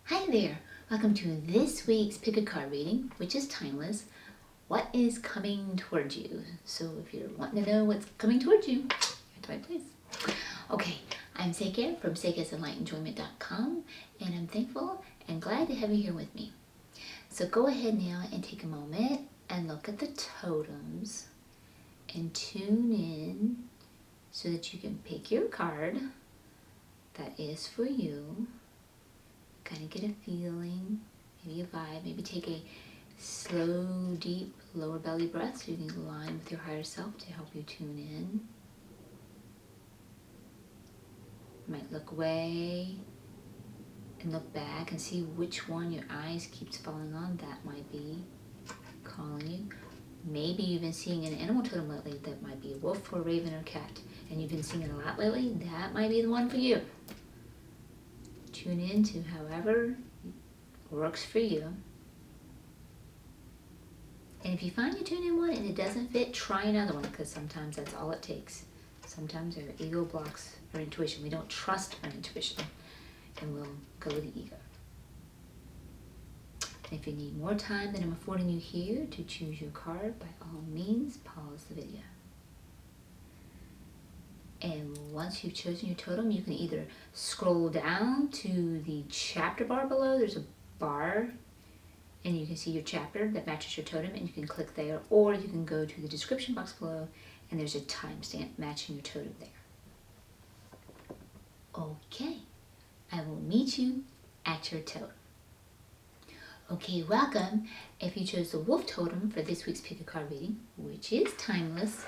Hi there, welcome to this week's Pick a Card reading, which is timeless. What is coming towards you? So if you're wanting to know what's coming towards you, you're at the right place. Okay, I'm Seqkat from Enlightenment.com, and I'm thankful and glad to have you here with me. So go ahead now and take a moment and look at the totems and tune in so that you can pick your card that is for you. Kind of get a feeling, maybe a vibe, maybe take a slow, deep, lower belly breath so you can align with your higher self to help you tune in. You might look away and look back and see which one your eyes keeps falling on. That might be calling you. Maybe you've been seeing an animal totem lately that might be a wolf or a raven or cat, and you've been seeing it a lot lately. That might be the one for you. Tune in to however works for you. And if you find you tune in one and it doesn't fit, try another one, because sometimes that's all it takes. Sometimes our ego blocks our intuition. We don't trust our intuition, and we'll go with the ego. And if you need more time than I'm affording you here to choose your card, by all means, pause the video. And once you've chosen your totem, you can either scroll down to the chapter bar below. There's a bar, and you can see your chapter that matches your totem, and you can click there. Or you can go to the description box below, and there's a timestamp matching your totem there. Okay, I will meet you at your totem. Okay, welcome. If you chose the wolf totem for this week's Pick a Card reading, which is timeless,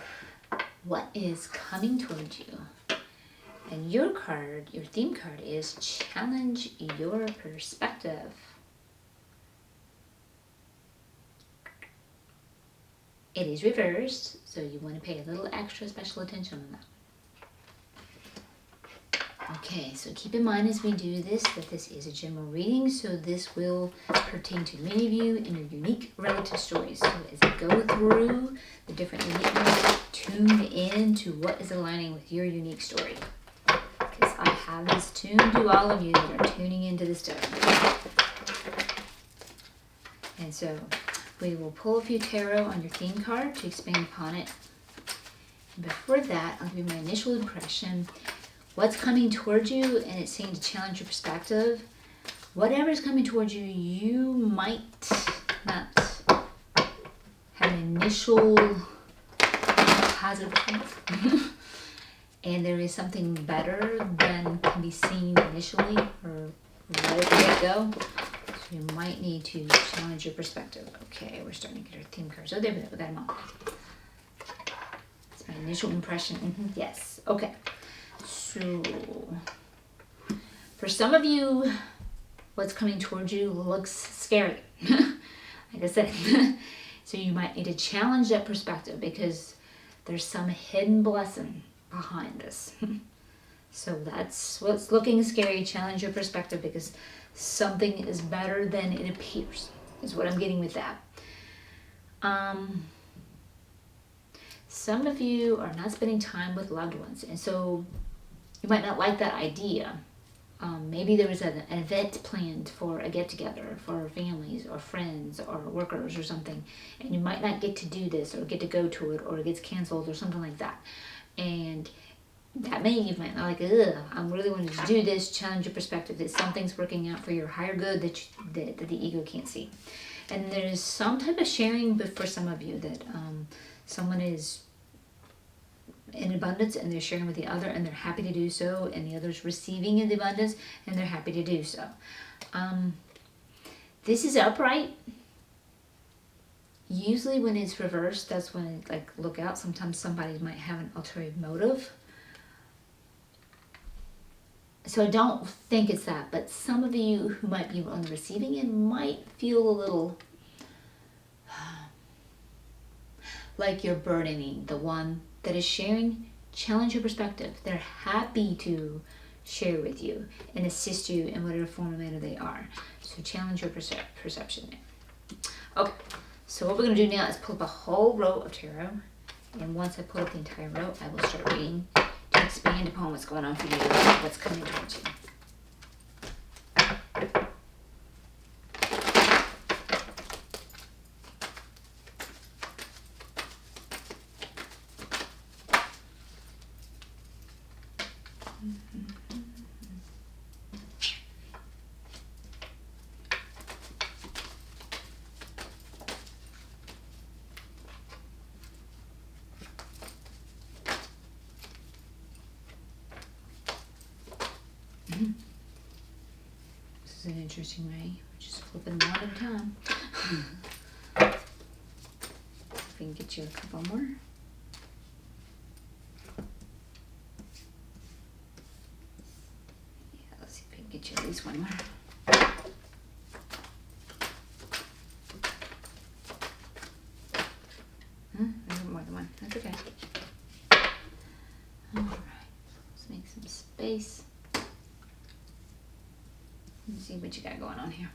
what is coming towards you? And your card, your theme card, is challenge your perspective. It is reversed, so you want to pay a little extra special attention on that. Okay, so keep in mind as we do this that this is a general reading, so this will pertain to many of you in your unique relative stories. So as I go through the different uniqueness, tune in to what is aligning with your unique story. Because I have this tuned to all of you that are tuning into this story. And so we will pull a few tarot on your theme card to expand upon it. And before that, I'll give you my initial impression. What's coming towards you, and it's saying to challenge your perspective. Whatever's coming towards you, you might not have an initial positive response. And there is something better than can be seen initially, or right at the get-go. So you might need to challenge your perspective. Okay, we're starting to get our theme cards. Oh, there we go, we got them all. That's my initial impression. Yes, okay. So, for some of you, what's coming towards you looks scary, like I said. So you might need to challenge that perspective because there's some hidden blessing behind this. So that's what's looking scary. Challenge your perspective because something is better than it appears, is what I'm getting with that. Some of you are not spending time with loved ones, and so you might not like that idea. Maybe there was an event planned for a get-together for families or friends or workers or something, and you might not get to do this or get to go to it, or it gets canceled or something like that. And that you might not like, I'm really wanting to do this. Challenge your perspective that something's working out for your higher good that the ego can't see. And there's some type of sharing, but for some of you that someone is in abundance and they're sharing with the other and they're happy to do so, and the other's receiving in the abundance and they're happy to do so. This is upright. Usually when it's reversed, that's when it, like, look out. Sometimes somebody might have an ulterior motive. So I don't think it's that, but some of you who might be on the receiving end might feel a little like you're burdening the one that is sharing. Challenge your perspective. They're happy to share with you and assist you in whatever form or manner they are. So challenge your perception there. Okay, so what we're going to do now is pull up a whole row of tarot. And once I pull up the entire row, I will start reading to expand upon what's going on for you, what's coming towards you. an interesting way. Just flipping one at a time. If we can get you a couple more. Yeah, let's see if we can get you at least one more. More than one. That's okay. All right. Let's make some space. Let's see what you got going on here.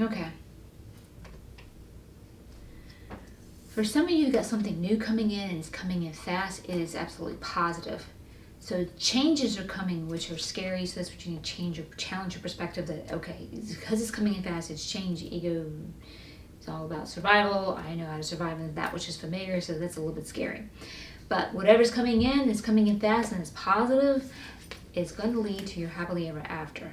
Okay. For some of you, you got something new coming in and it's coming in fast. It is absolutely positive. So changes are coming, which are scary. So that's what you need to challenge your perspective that, okay, because it's coming in fast, it's change, ego. It's all about survival. I know how to survive in that which is familiar. So that's a little bit scary. But whatever's coming in is coming in fast and it's positive. It's going to lead to your happily ever after.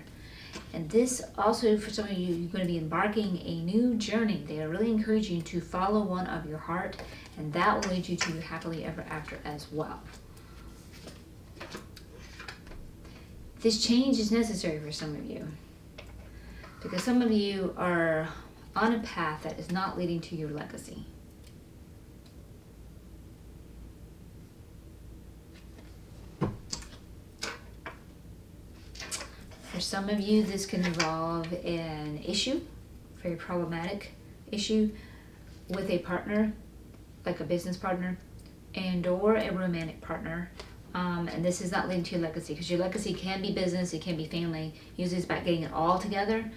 And this also, for some of you, you're going to be embarking a new journey. They are really encouraging you to follow one of your heart, and that will lead you to happily ever after as well. This change is necessary for some of you, because some of you are on a path that is not leading to your legacy. For some of you, this can involve an issue, very problematic issue with a partner, like a business partner, and or a romantic partner. And this is not leading to your legacy, because your legacy can be business, it can be family. Usually it's about getting it all together.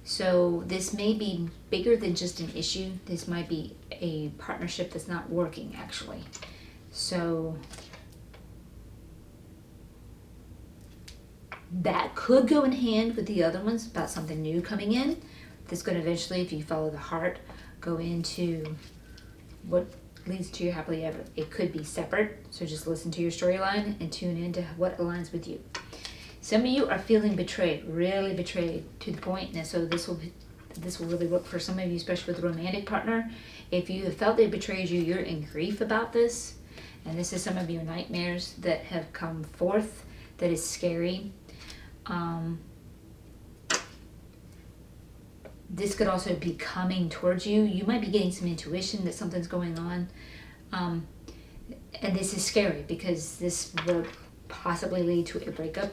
So this may be bigger than just an issue. This might be a partnership that's not working, actually. So that could go in hand with the other ones about something new coming in. That's going to eventually, if you follow the heart, go into what leads to your happily ever. It could be separate, so just listen to your storyline and tune into what aligns with you. Some of you are feeling betrayed, really betrayed, to the point, and so this will really work for some of you, especially with a romantic partner. If you have felt they betrayed you, you're in grief about this, and this is some of your nightmares that have come forth. That is scary. This could also be coming towards you. You might be getting some intuition that something's going on. And this is scary because this will possibly lead to a breakup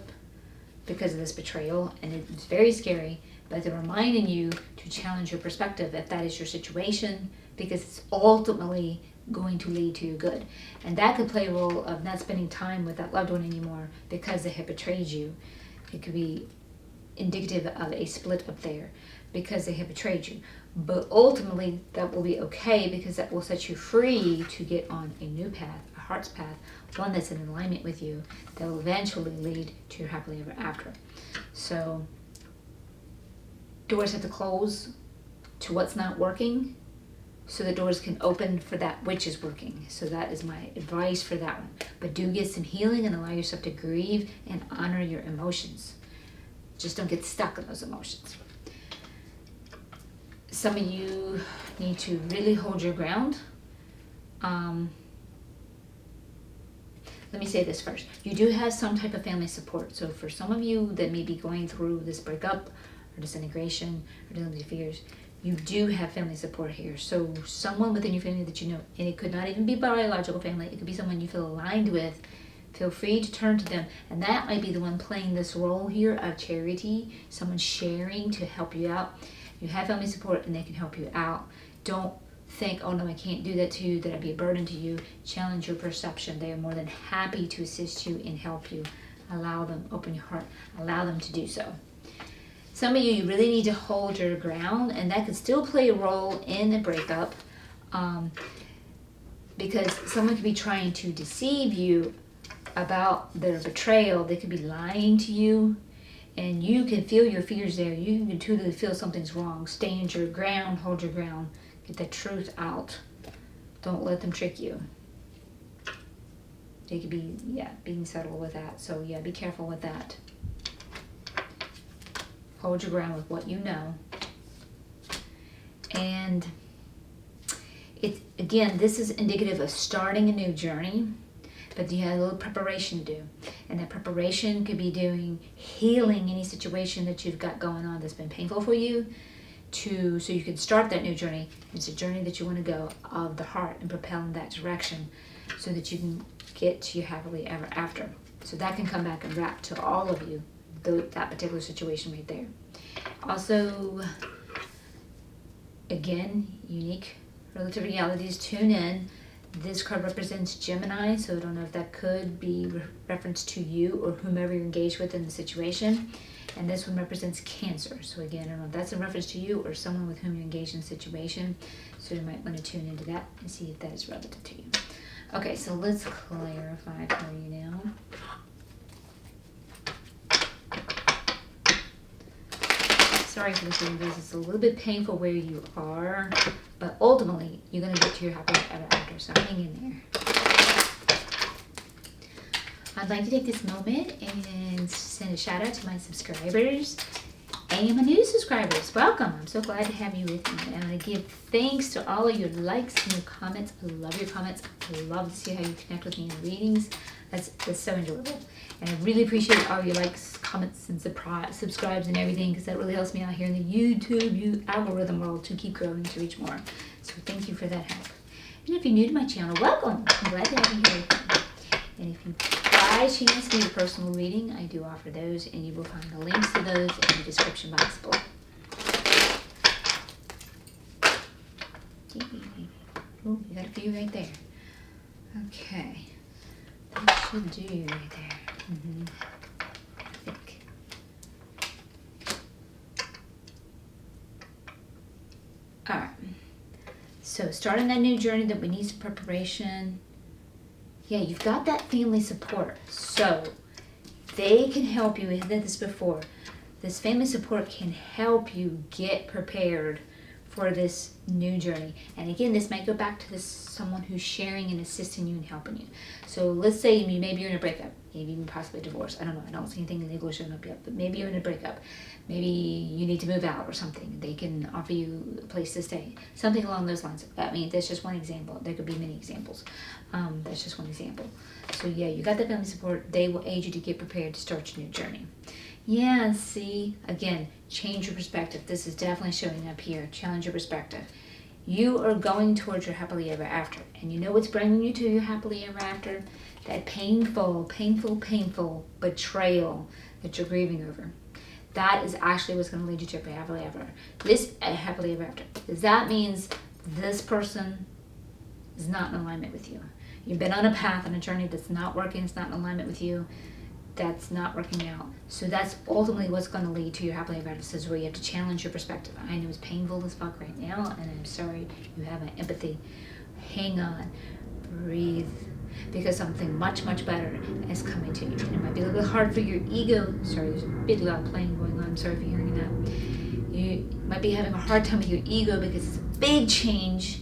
because of this betrayal. And it's very scary, but they're reminding you to challenge your perspective if that is your situation, because it's ultimately going to lead to your good. And that could play a role of not spending time with that loved one anymore because they have betrayed you. It could be indicative of a split up there because they have betrayed you. But ultimately, that will be okay, because that will set you free to get on a new path, a heart's path, one that's in alignment with you, that will eventually lead to your happily ever after. So doors have to close to what's not working, so the doors can open for that which is working. So that is my advice for that one. But do get some healing and allow yourself to grieve and honor your emotions. Just don't get stuck in those emotions. Some of you need to really hold your ground. Let me say this first. You do have some type of family support. So for some of you that may be going through this breakup or disintegration or dealing with your fears, you do have family support here. So someone within your family that you know, and it could not even be biological family, it could be someone you feel aligned with, feel free to turn to them. And that might be the one playing this role here of charity, someone sharing to help you out. You have family support and they can help you out. Don't think, oh no, I can't do that to you, that I'd be a burden to you. Challenge your perception. They are more than happy to assist you and help you. Allow them, open your heart, allow them to do so. Some of you really need to hold your ground, and that could still play a role in the breakup, because someone could be trying to deceive you about their betrayal. They could be lying to you, and you can feel your fears there. You can totally feel something's wrong. Stand your ground, hold your ground, get the truth out. Don't let them trick you. They could be, being subtle with that. So yeah, be careful with that. Hold your ground with what you know. And again, this is indicative of starting a new journey, but you have a little preparation to do. And that preparation could be doing healing any situation that you've got going on that's been painful for you, so you can start that new journey. It's a journey that you want to go of the heart and propel in that direction so that you can get to your happily ever after. So that can come back and wrap to all of you, that particular situation right there. Also, again, unique relative realities, tune in. This card represents Gemini, so I don't know if that could be reference to you or whomever you're engaged with in the situation. And this one represents Cancer. So again, I don't know if that's a reference to you or someone with whom you're engaged in a situation. So you might want to tune into that and see if that is relevant to you. Okay, so let's clarify for you now. Sorry for this reading, because it's a little bit painful where you are, but ultimately you're going to get to your happy ever after, so hang in there. I'd like to take this moment and send a shout out to my subscribers and my new subscribers. Welcome. I'm so glad to have you with me. And I give thanks to all of your likes and your comments. I love your comments. I love to see how you connect with me in readings. That's so enjoyable. And I really appreciate all your likes, comments, and subscribes and everything, because that really helps me out here in the YouTube algorithm world to keep growing, to reach more. So thank you for that help. And if you're new to my channel, welcome. I'm glad to have you here with me. And if you by chance need a personal reading, I do offer those, and you will find the links to those in the description box below. Oh, you got a few right there. Okay. That should do you right there. I think. Alright. So starting that new journey that we need some preparation. Yeah, you've got that family support, so they can help you. We've did this before. This family support can help you get prepared for this new journey. And again, this might go back to this someone who's sharing and assisting you and helping you. So let's say maybe you're in a breakup, maybe even possibly a divorce. I don't know. I don't see anything legal showing up yet, but maybe you're in a breakup. Maybe you need to move out or something. They can offer you a place to stay. Something along those lines. I mean, that's just one example. There could be many examples. That's just one example. So yeah, you got the family support. They will aid you to get prepared to start your new journey. Yeah, see, again, change your perspective. This is definitely showing up here. Challenge your perspective. You are going towards your happily ever after. And you know what's bringing you to your happily ever after? That painful betrayal that you're grieving over. That is actually what's going to lead you to your happily ever. This happily ever after. Because that means this person is not in alignment with you. You've been on a path, on a journey that's not working, it's not in alignment with you. That's not working out. So that's ultimately what's going to lead to your happily ever after. This is where you have to challenge your perspective. I know it's painful as fuck right now, and I'm sorry you have my empathy. Hang on. Breathe. Because something much better is coming to you. And it might be a little bit hard for your ego. Sorry, there's a big loud playing going on. I'm sorry for hearing that. You might be having a hard time with your ego because it's a big change.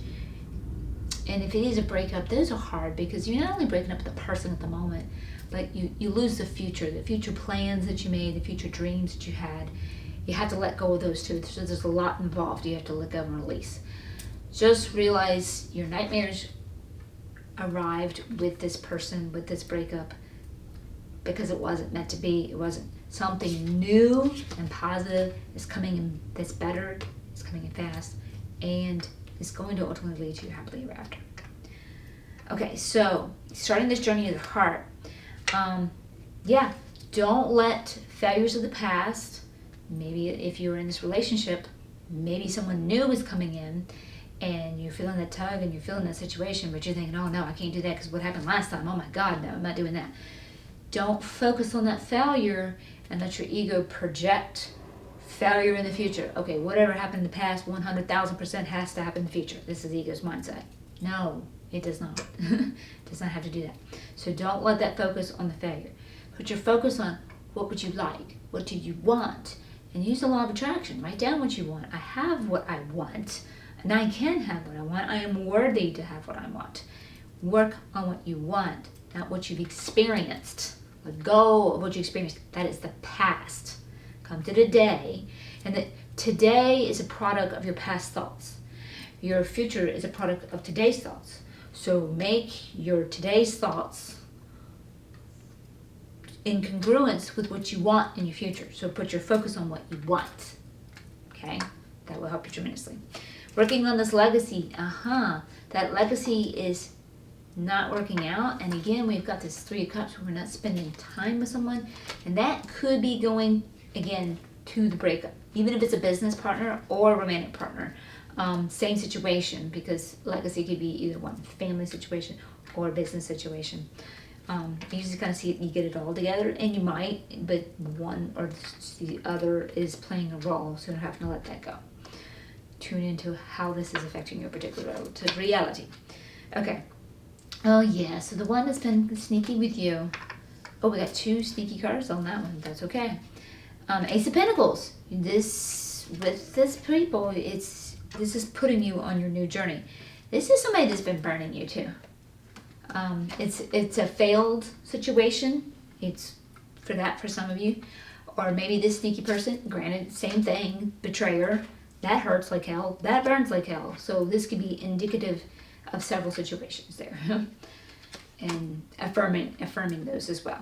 And if it is a breakup, those are hard because you're not only breaking up with the person at the moment, but you lose the future plans that you made, the future dreams that you had. You have to let go of those too. So there's a lot involved you have to let go and release. Just realize your nightmares arrived with this person, with this breakup, because it wasn't meant to be. It wasn't. Something new and positive is coming in that's better, it's coming in fast, and it's going to ultimately lead to your happily ever after. Okay, so starting this journey of the heart, yeah, don't let failures of the past, maybe if you were in this relationship, maybe someone new is coming in and you're feeling that tug and you're feeling that situation, but you're thinking, oh no, I can't do that because what happened last time, oh my God, no, I'm not doing that. Don't focus on that failure and let your ego project failure in the future. Okay, whatever happened in the past, 100,000% has to happen in the future. This is the ego's mindset. No, it does not. It does not have to do that. So don't let that focus on the failure. Put your focus on what would you like? What do you want? And use the law of attraction. Write down what you want. I have what I want, and I can have what I want. I am worthy to have what I want. Work on what you want. not what you've experienced. Let go of what you experienced. That is the past. Come to today, and that today is a product of your past thoughts. Your future is a product of today's thoughts. So make your today's thoughts in congruence with what you want in your future. So put your focus on what you want. Okay? That will help you tremendously. Working on this legacy. That legacy is not working out. And again, we've got this 3 of Cups where we're not spending time with someone. And that could be going, again, to the breakup. Even if it's a business partner or a romantic partner. Same situation, because legacy could be either one family situation or a business situation. You just kind of see it, you get it all together, and you might, but one or the other is playing a role, so you're having to let that go. Tune into how this is affecting your particular reality. Okay. Oh yeah, so the one that's been sneaky with you. Oh, we got 2 sneaky cards on that one. That's okay. Ace of Pentacles. With this people, this is putting you on your new journey. This is somebody that's been burning you too. It's a failed situation. It's for some of you. Or maybe this sneaky person, granted, same thing, betrayer. That hurts like hell. That burns like hell. So this could be indicative of several situations there. And affirming those as well.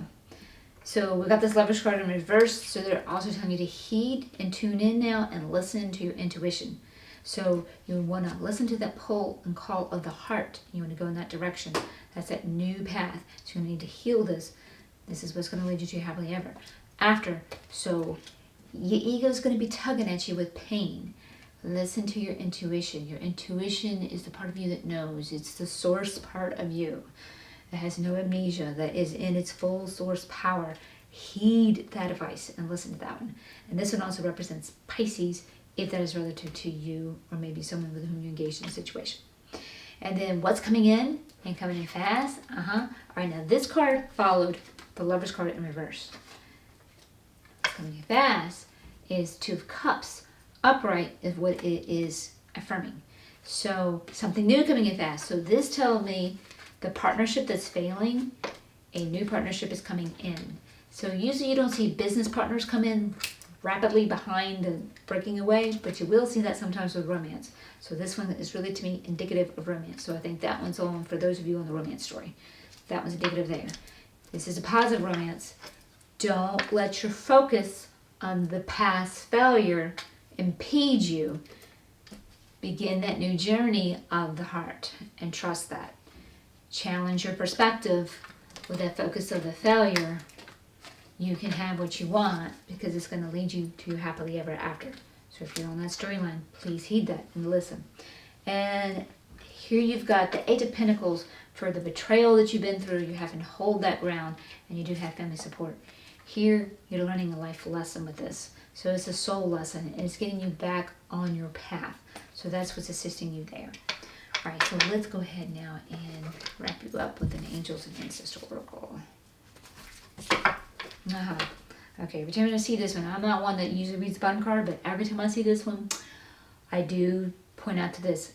So we got this Lovers card in reverse. So they're also telling you to heed and tune in now and listen to your intuition. So you want to listen to that pull and call of the heart. You want to go in that direction. That's that new path. So you need to heal this. This is what's going to lead you to happily ever after. So your ego is going to be tugging at you with pain. Listen to your intuition. Your intuition is the part of you that knows. It's the source part of you that has no amnesia, that is in its full source power. Heed that advice and listen to that one. And this one also represents Pisces, if that is relative to you or maybe someone with whom you engaged in a situation. And then what's coming in and coming in fast? All right, now this card followed the Lovers card in reverse. What's coming in fast is 2 of Cups. Upright is what it is affirming. So something new coming in fast. So this tells me the partnership that's failing, a new partnership is coming in. So usually you don't see business partners come in rapidly behind and breaking away, but you will see that sometimes with romance. So this one is really, to me, indicative of romance. So I think that one's on for those of you on the romance story. That one's indicative there. This is a positive romance. Don't let your focus on the past failure impede you. Begin that new journey of the heart and trust that. Challenge your perspective with that focus of the failure. You can have what you want because it's going to lead you to your happily ever after. So if you're on that storyline, please heed that and listen. And here you've got the 8 of Pentacles for the betrayal that you've been through. You're having to hold that ground, and you do have family support. Here, you're learning a life lesson with this. So it's a soul lesson, and it's getting you back on your path. So that's what's assisting you there. All right, so let's go ahead now and wrap you up with an Angels and Ancestor Oracle. Okay, every time I see this one, I'm not one that usually reads the bottom card, but every time I see this one, I do point out to this.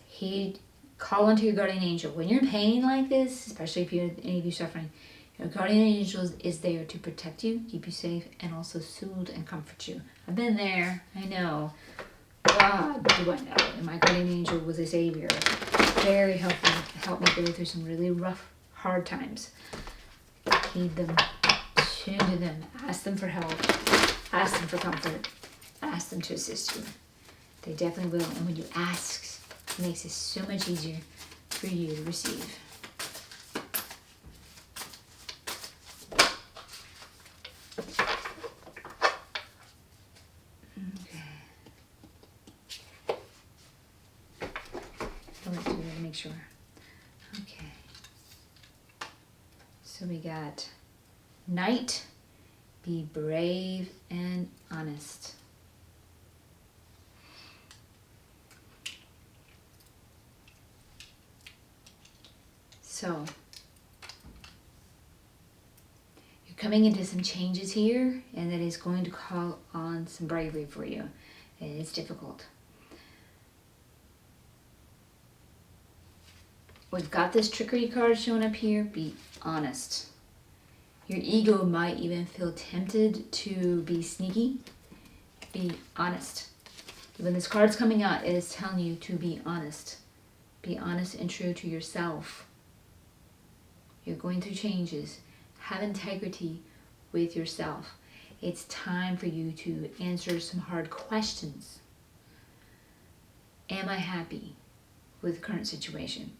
Call into your guardian angel. When you're in pain like this, especially if any of you suffering, your guardian angel is there to protect you, keep you safe, and also soothe and comfort you. I've been there. I know. God, do I know. And my guardian angel was a savior. Very helpful. Helped me go through some really rough, hard times. Heed them. Tune to them. Ask them for help. Ask them for comfort. Ask them to assist you. They definitely will. And when you ask, it makes it so much easier for you to receive. Sure. Okay. So we got Knight, be brave and honest. So you're coming into some changes here, and that is going to call on some bravery for you. And it's difficult. We've got this trickery card showing up here. Be honest. Your ego might even feel tempted to be sneaky. Be honest. When this card's coming out, it is telling you to be honest. Be honest and true to yourself. You're going through changes. Have integrity with yourself. It's time for you to answer some hard questions. Am I happy with the current situation?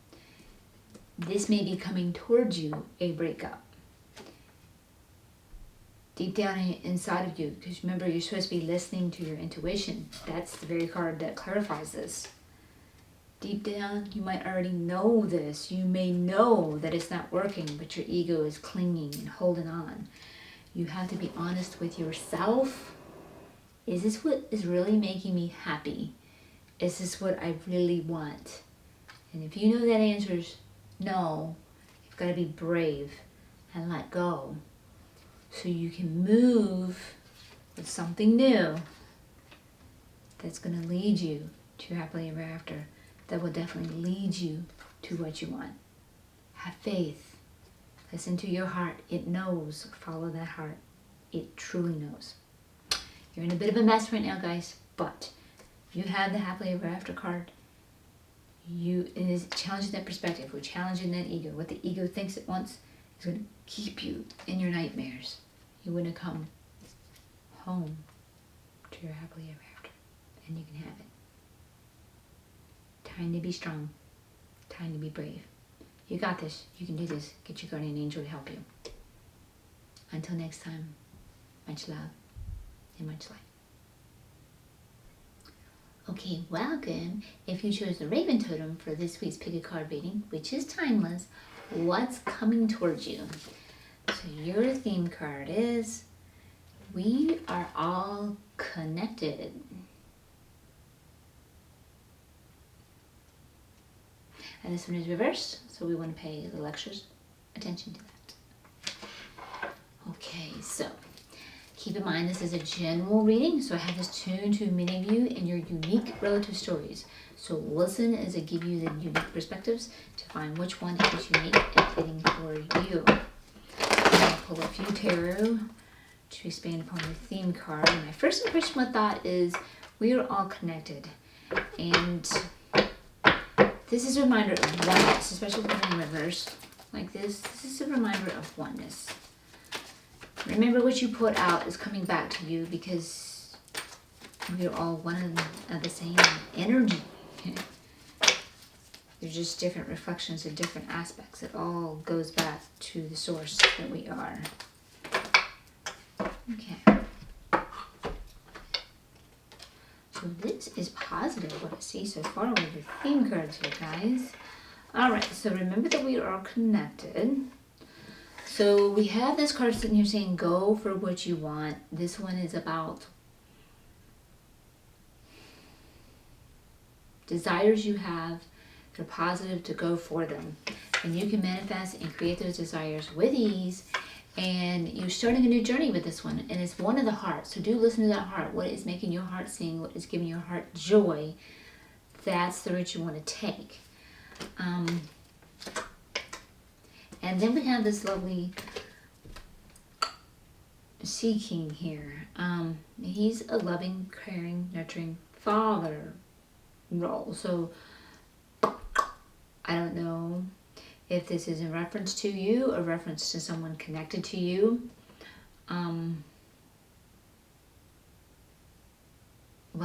This may be coming towards you, a breakup. Deep down inside of you, because remember, you're supposed to be listening to your intuition. That's the very card that clarifies this. Deep down, you might already know this. You may know that it's not working, but your ego is clinging and holding on. You have to be honest with yourself. Is this what is really making me happy? Is this what I really want? And if you know that answer is no, you've got to be brave and let go so you can move with something new that's going to lead you to happily ever after. That will definitely lead you to what you want. Have faith. Listen to your heart. It knows. Follow that heart. It truly knows. You're in a bit of a mess right now, guys, but you have the happily ever after card. It is challenging that perspective. We're challenging that ego. What the ego thinks it wants is going to keep you in your nightmares. You want to come home to your happily ever after, and you can have it. Time to be strong. Time to be brave. You got this. You can do this. Get your guardian angel to help you. Until next time, much love and much light. Okay, welcome. If you chose the Raven Totem for this week's Pick a Card reading, which is timeless, what's coming towards you? So your theme card is, we are all connected. And this one is reversed, so we want to pay the extra attention to that. Okay, so keep in mind this is a general reading, so I have this tuned to many of you and your unique relative stories. So listen as I give you the unique perspectives to find which one is unique and fitting for you. I'll pull a few tarot to expand upon the theme card. And my first impression with that is we are all connected. And this is a reminder of oneness, especially when in reverse like this. This is a reminder of oneness. Remember, what you put out is coming back to you because we're all one and the same energy. They're just different reflections of different aspects. It all goes back to the source that we are. Okay. So this is positive, what I see so far with the theme cards here, guys. Alright, so remember that we are all connected. So we have this card sitting here saying, go for what you want. This one is about desires you have. They're positive, to go for them. And you can manifest and create those desires with ease. And you're starting a new journey with this one. And it's one of the hearts. So do listen to that heart. What is making your heart sing? What is giving your heart joy? That's the route you want to take. And then we have this lovely Sea King here. He's a loving, caring, nurturing father role. So I don't know if this is in reference to you or reference to someone connected to you. We'll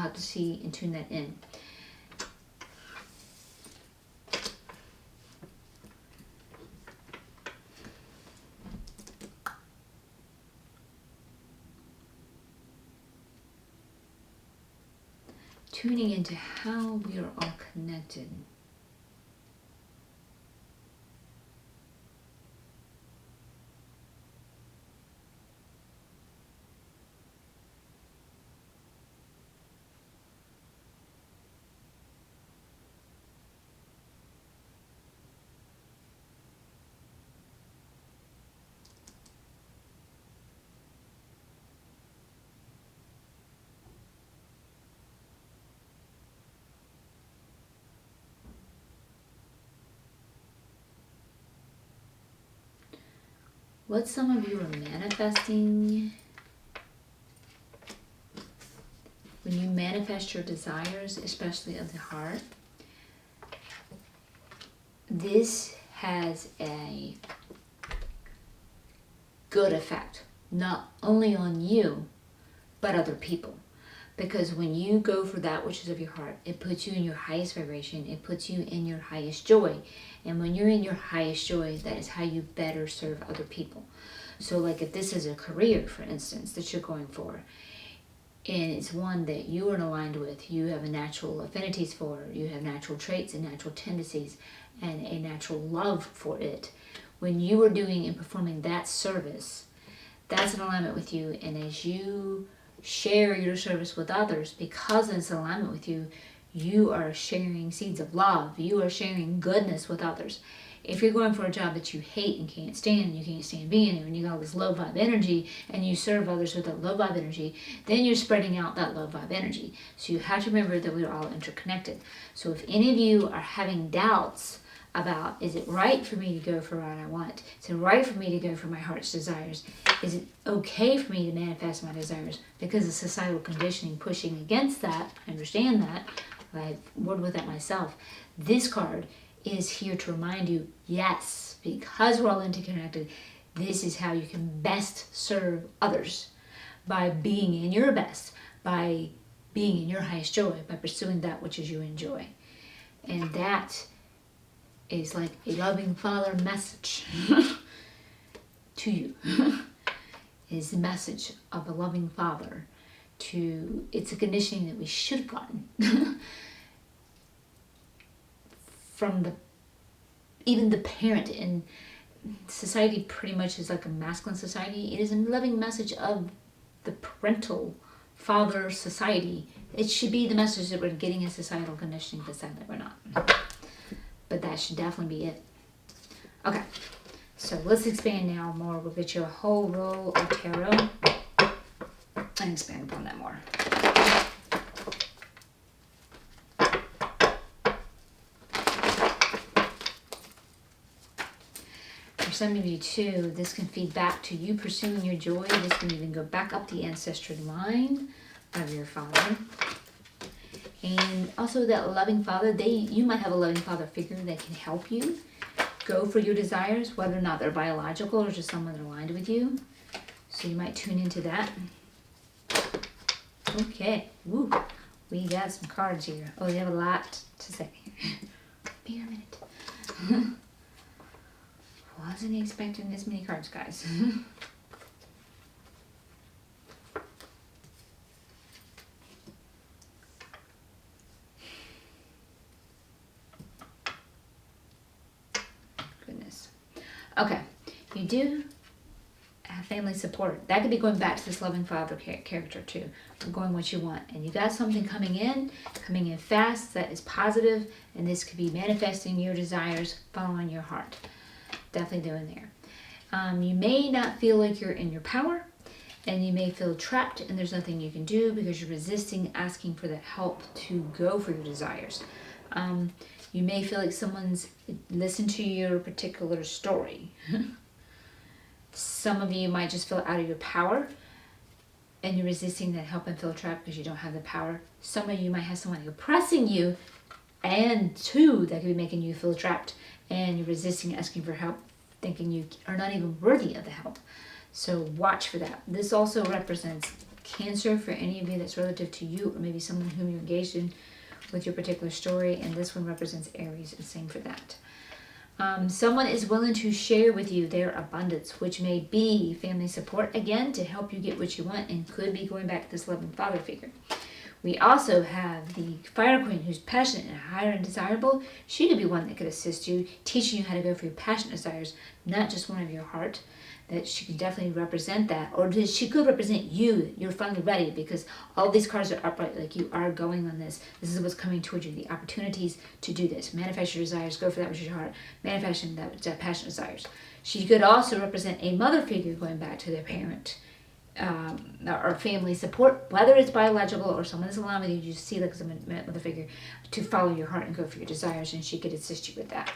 have to see and tune that in. Tuning into how we are all connected. what some of you are manifesting. When you manifest your desires, especially of the heart, this has a good effect, not only on you, but other people. Because when you go for that which is of your heart, it puts you in your highest vibration, it puts you in your highest joy. And when you're in your highest joy, that is how you better serve other people. So like if this is a career, for instance, that you're going for, and it's one that you are aligned with, you have a natural affinities for, you have natural traits and natural tendencies and a natural love for it. When you are doing and performing that service, that's in alignment with you. And as you share your service with others, because it's in alignment with you, you are sharing seeds of love. You are sharing goodness with others. If you're going for a job that you hate and can't stand, you can't stand being there, and you got all this low vibe energy, and you serve others with that low vibe energy, then you're spreading out that low vibe energy. So you have to remember that we're all interconnected. So if any of you are having doubts about, is it right for me to go for what I want? Is it right for me to go for my heart's desires? Is it okay for me to manifest my desires? Because of societal conditioning pushing against that, I understand that. I've worked with that myself. This card is here to remind you, yes, because we're all interconnected, this is how you can best serve others, by being in your best, by being in your highest joy, by pursuing that which is you enjoy. And that is like a loving Father message to you. It is the message of a loving Father to, it's a conditioning that we should have gotten from even the parent. And society pretty much is like a masculine society. It is a loving message of the parental father society. It should be the message that we're getting in societal conditioning, but sadly we're not. But that should definitely be it. Okay, so let's expand now more. We'll get you a whole roll of tarot and expand upon that more. For some of you too, this can feed back to you pursuing your joy. This can even go back up the ancestry line of your father. And also that loving father, you might have a loving father figure that can help you go for your desires, whether or not they're biological or just someone aligned with you. So you might tune into that. Okay, woo, we got some cards here. Oh, they have a lot to say. Be here a minute. Wasn't expecting this many cards, guys. Goodness. Okay, you do have family support. That could be going back to this loving father character too. Going what you want. And you got something coming in fast that is positive, and this could be manifesting your desires, following your heart. Definitely doing there. You may not feel like you're in your power, and you may feel trapped and there's nothing you can do because you're resisting asking for that help to go for your desires. You may feel like someone's listened to your particular story. Some of you might just feel out of your power and you're resisting that help and feel trapped because you don't have the power. Some of you might have someone oppressing you, and two, that could be making you feel trapped and you're resisting asking for help, thinking you are not even worthy of the help. So watch for that. This also represents Cancer for any of you that's relative to you, or maybe someone whom you're engaged in with your particular story, and this one represents Aries, and same for that. Someone is willing to share with you their abundance, which may be family support, again, to help you get what you want, and could be going back to this loving father figure. We also have the Fire Queen, who's passionate and higher and desirable. She could be one that could assist you, teaching you how to go for your passionate desires, not just one of your heart. That she could definitely represent that, or she could represent you. You're finally ready because all these cards are upright, like you are going on this. This is what's coming towards you, the opportunities to do this. Manifest your desires, go for that which is your heart. Manifesting that passionate desires. She could also represent a mother figure going back to their parent, or family support, whether it's biological or someone that's aligned with you. You just see like as a mother figure to follow your heart and go for your desires, and she could assist you with that.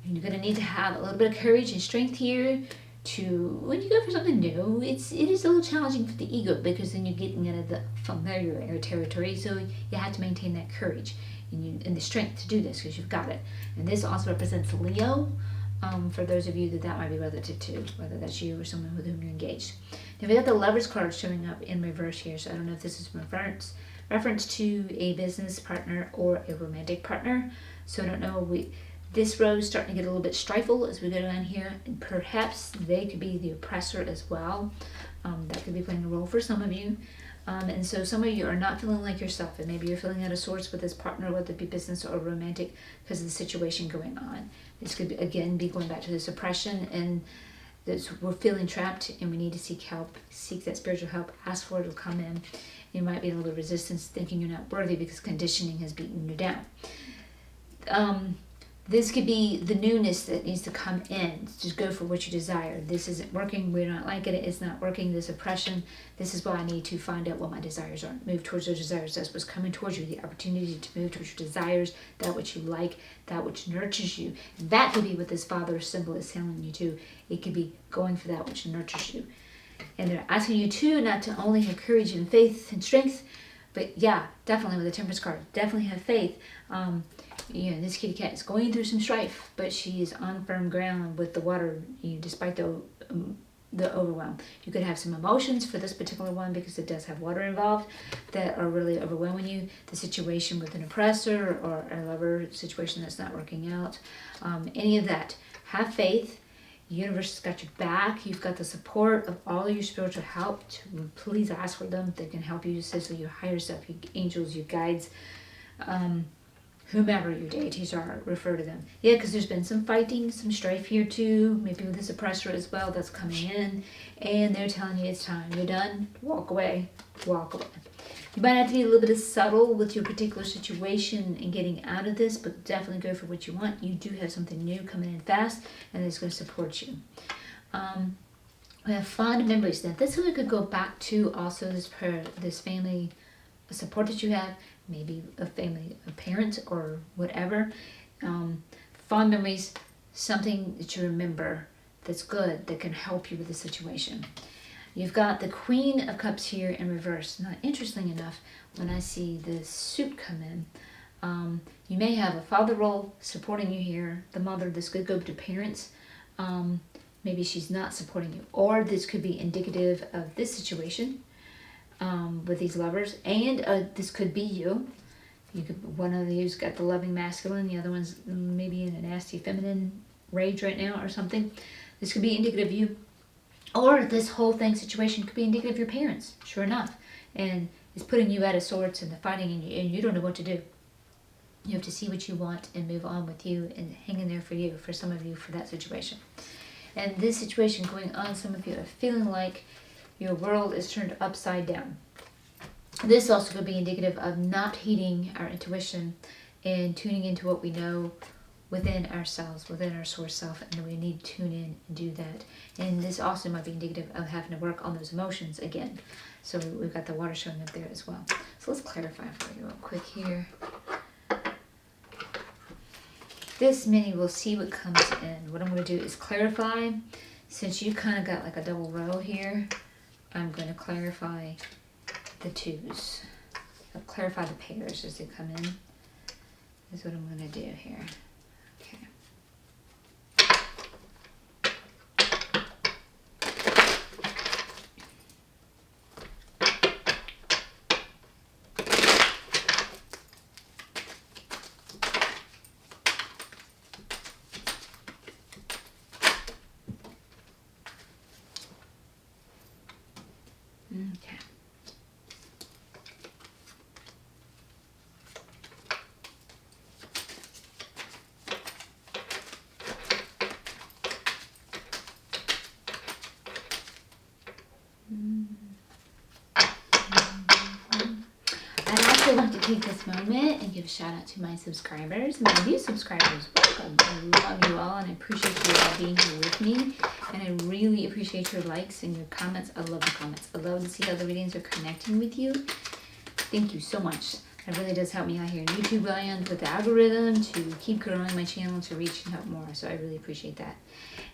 You're going to need to have a little bit of courage and strength here to, when you go for something new, it is a little challenging for the ego, because then you're getting into the familiar territory. So you have to maintain that courage and the strength to do this, because you've got it. And this also represents Leo. For those of you that might be relative to, whether that's you or someone with whom you're engaged. Now we got the Lovers card showing up in reverse here, so I don't know if this is reference to a business partner or a romantic partner. So I don't know, this row is starting to get a little bit strifeful as we go down here, and perhaps they could be the oppressor as well. That could be playing a role for some of you. And so some of you are not feeling like yourself, and maybe you're feeling out of sorts with this partner, whether it be business or romantic, because of the situation going on. This could, again, be going back to this oppression, and this, we're feeling trapped, and we need to seek help, seek that spiritual help, ask for it to come in. You might be in a little resistance, thinking you're not worthy because conditioning has beaten you down. This could be the newness that needs to come in. Just go for what you desire. This isn't working. We're not liking it. It's not working. This oppression. This is why I need to find out what my desires are. Move towards those desires. That's what's coming towards you. The opportunity to move towards your desires, that which you like, that which nurtures you. And that could be what this father symbol is telling you too. It could be going for that which nurtures you. And they're asking you too not to only have courage and faith and strength, but yeah, definitely with the Temperance card, definitely have faith. This kitty cat is going through some strife, but she is on firm ground with the water, despite the overwhelm. You could have some emotions for this particular one, because it does have water involved, that are really overwhelming you. The situation with an oppressor or a lover situation that's not working out. Any of that. Have faith. The universe has got your back. You've got the support of all your spiritual help. Please ask for them. They can help you, especially your higher self, your angels, your guides, whomever your deities are, refer to them. Yeah, because there's been some fighting, some strife here too, maybe with this oppressor as well that's coming in, and they're telling you it's time. You're done. Walk away. Walk away. You might have to be a little bit subtle with your particular situation and getting out of this, but definitely go for what you want. You do have something new coming in fast, and it's going to support you. We have fond memories. Now, this one could go back to also this family support that you have, maybe a family, a parent, or whatever. Fond memories, something that you remember that's good, that can help you with the situation. You've got the Queen of Cups here in reverse. Now, interesting enough, when I see the suit come in, you may have a father role supporting you here. The mother, this could go to parents. Maybe she's not supporting you. Or this could be indicative of this situation with these lovers. And this could be you. One of you's got the loving masculine. The other one's maybe in a nasty feminine rage right now or something. This could be indicative of you. Or this whole situation could be indicative of your parents, sure enough. And it's putting you out of sorts and the fighting, and you don't know what to do. You have to see what you want and move on with you and hang in there for you, for some of you, for that situation. And this situation going on, some of you are feeling like your world is turned upside down. This also could be indicative of not heeding our intuition and tuning into what we know within ourselves, within our source self, and we need to tune in and do that. And this also might be indicative of having to work on those emotions again. So we've got the water showing up there as well. So let's clarify for you real quick here. This mini, we'll see what comes in. What I'm going to do is clarify. Since you kind of got like a double row here, I'm going to clarify the twos. I'll clarify the pairs as they come in. That's what I'm going to do here. Okay. Okay. I'd also like to take this moment and give a shout out to my subscribers, my new subscribers. Welcome. I love you all, and I appreciate you all being here with me. And I really appreciate your likes and your comments. I love the comments. I love to see how the readings are connecting with you. Thank you so much. It really does help me out here in YouTube land with the algorithm to keep growing my channel to reach and help more. So I really appreciate that.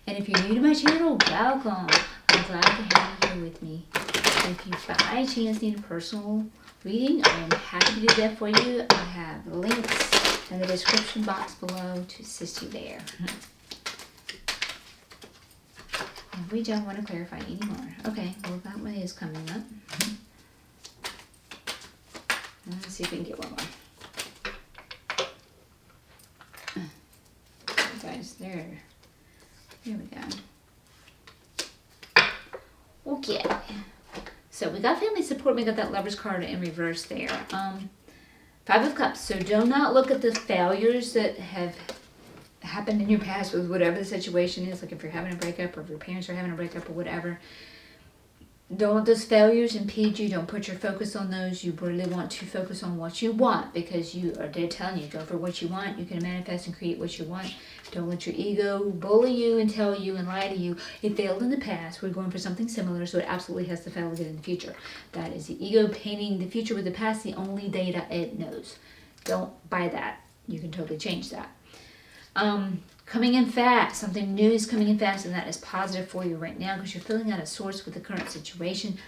And if you're new to my channel, welcome. I'm glad to have you here with me. If you by chance need a personal reading, I am happy to do that for you. I have links in the description box below to assist you there. And we don't want to clarify anymore. Okay, well that one is coming up. Let's see if we can get one more. Guys, there we go. Okay. So we got family support. We got that Lover's card in reverse there. Five of Cups. So do not look at the failures that have happened in your past with whatever the situation is. Like if you're having a breakup or if your parents are having a breakup or whatever. Don't let those failures impede you. Don't put your focus on those. You really want to focus on what you want because they're telling you, go for what you want. You can manifest and create what you want. Don't let your ego bully you and tell you and lie to you. It failed in the past. We're going for something similar, so it absolutely has to fail again in the future. That is the ego painting the future with the past, the only data it knows. Don't buy that. You can totally change that. Coming in fast. Something new is coming in fast, and that is positive for you right now because you're filling out a source with the current situation.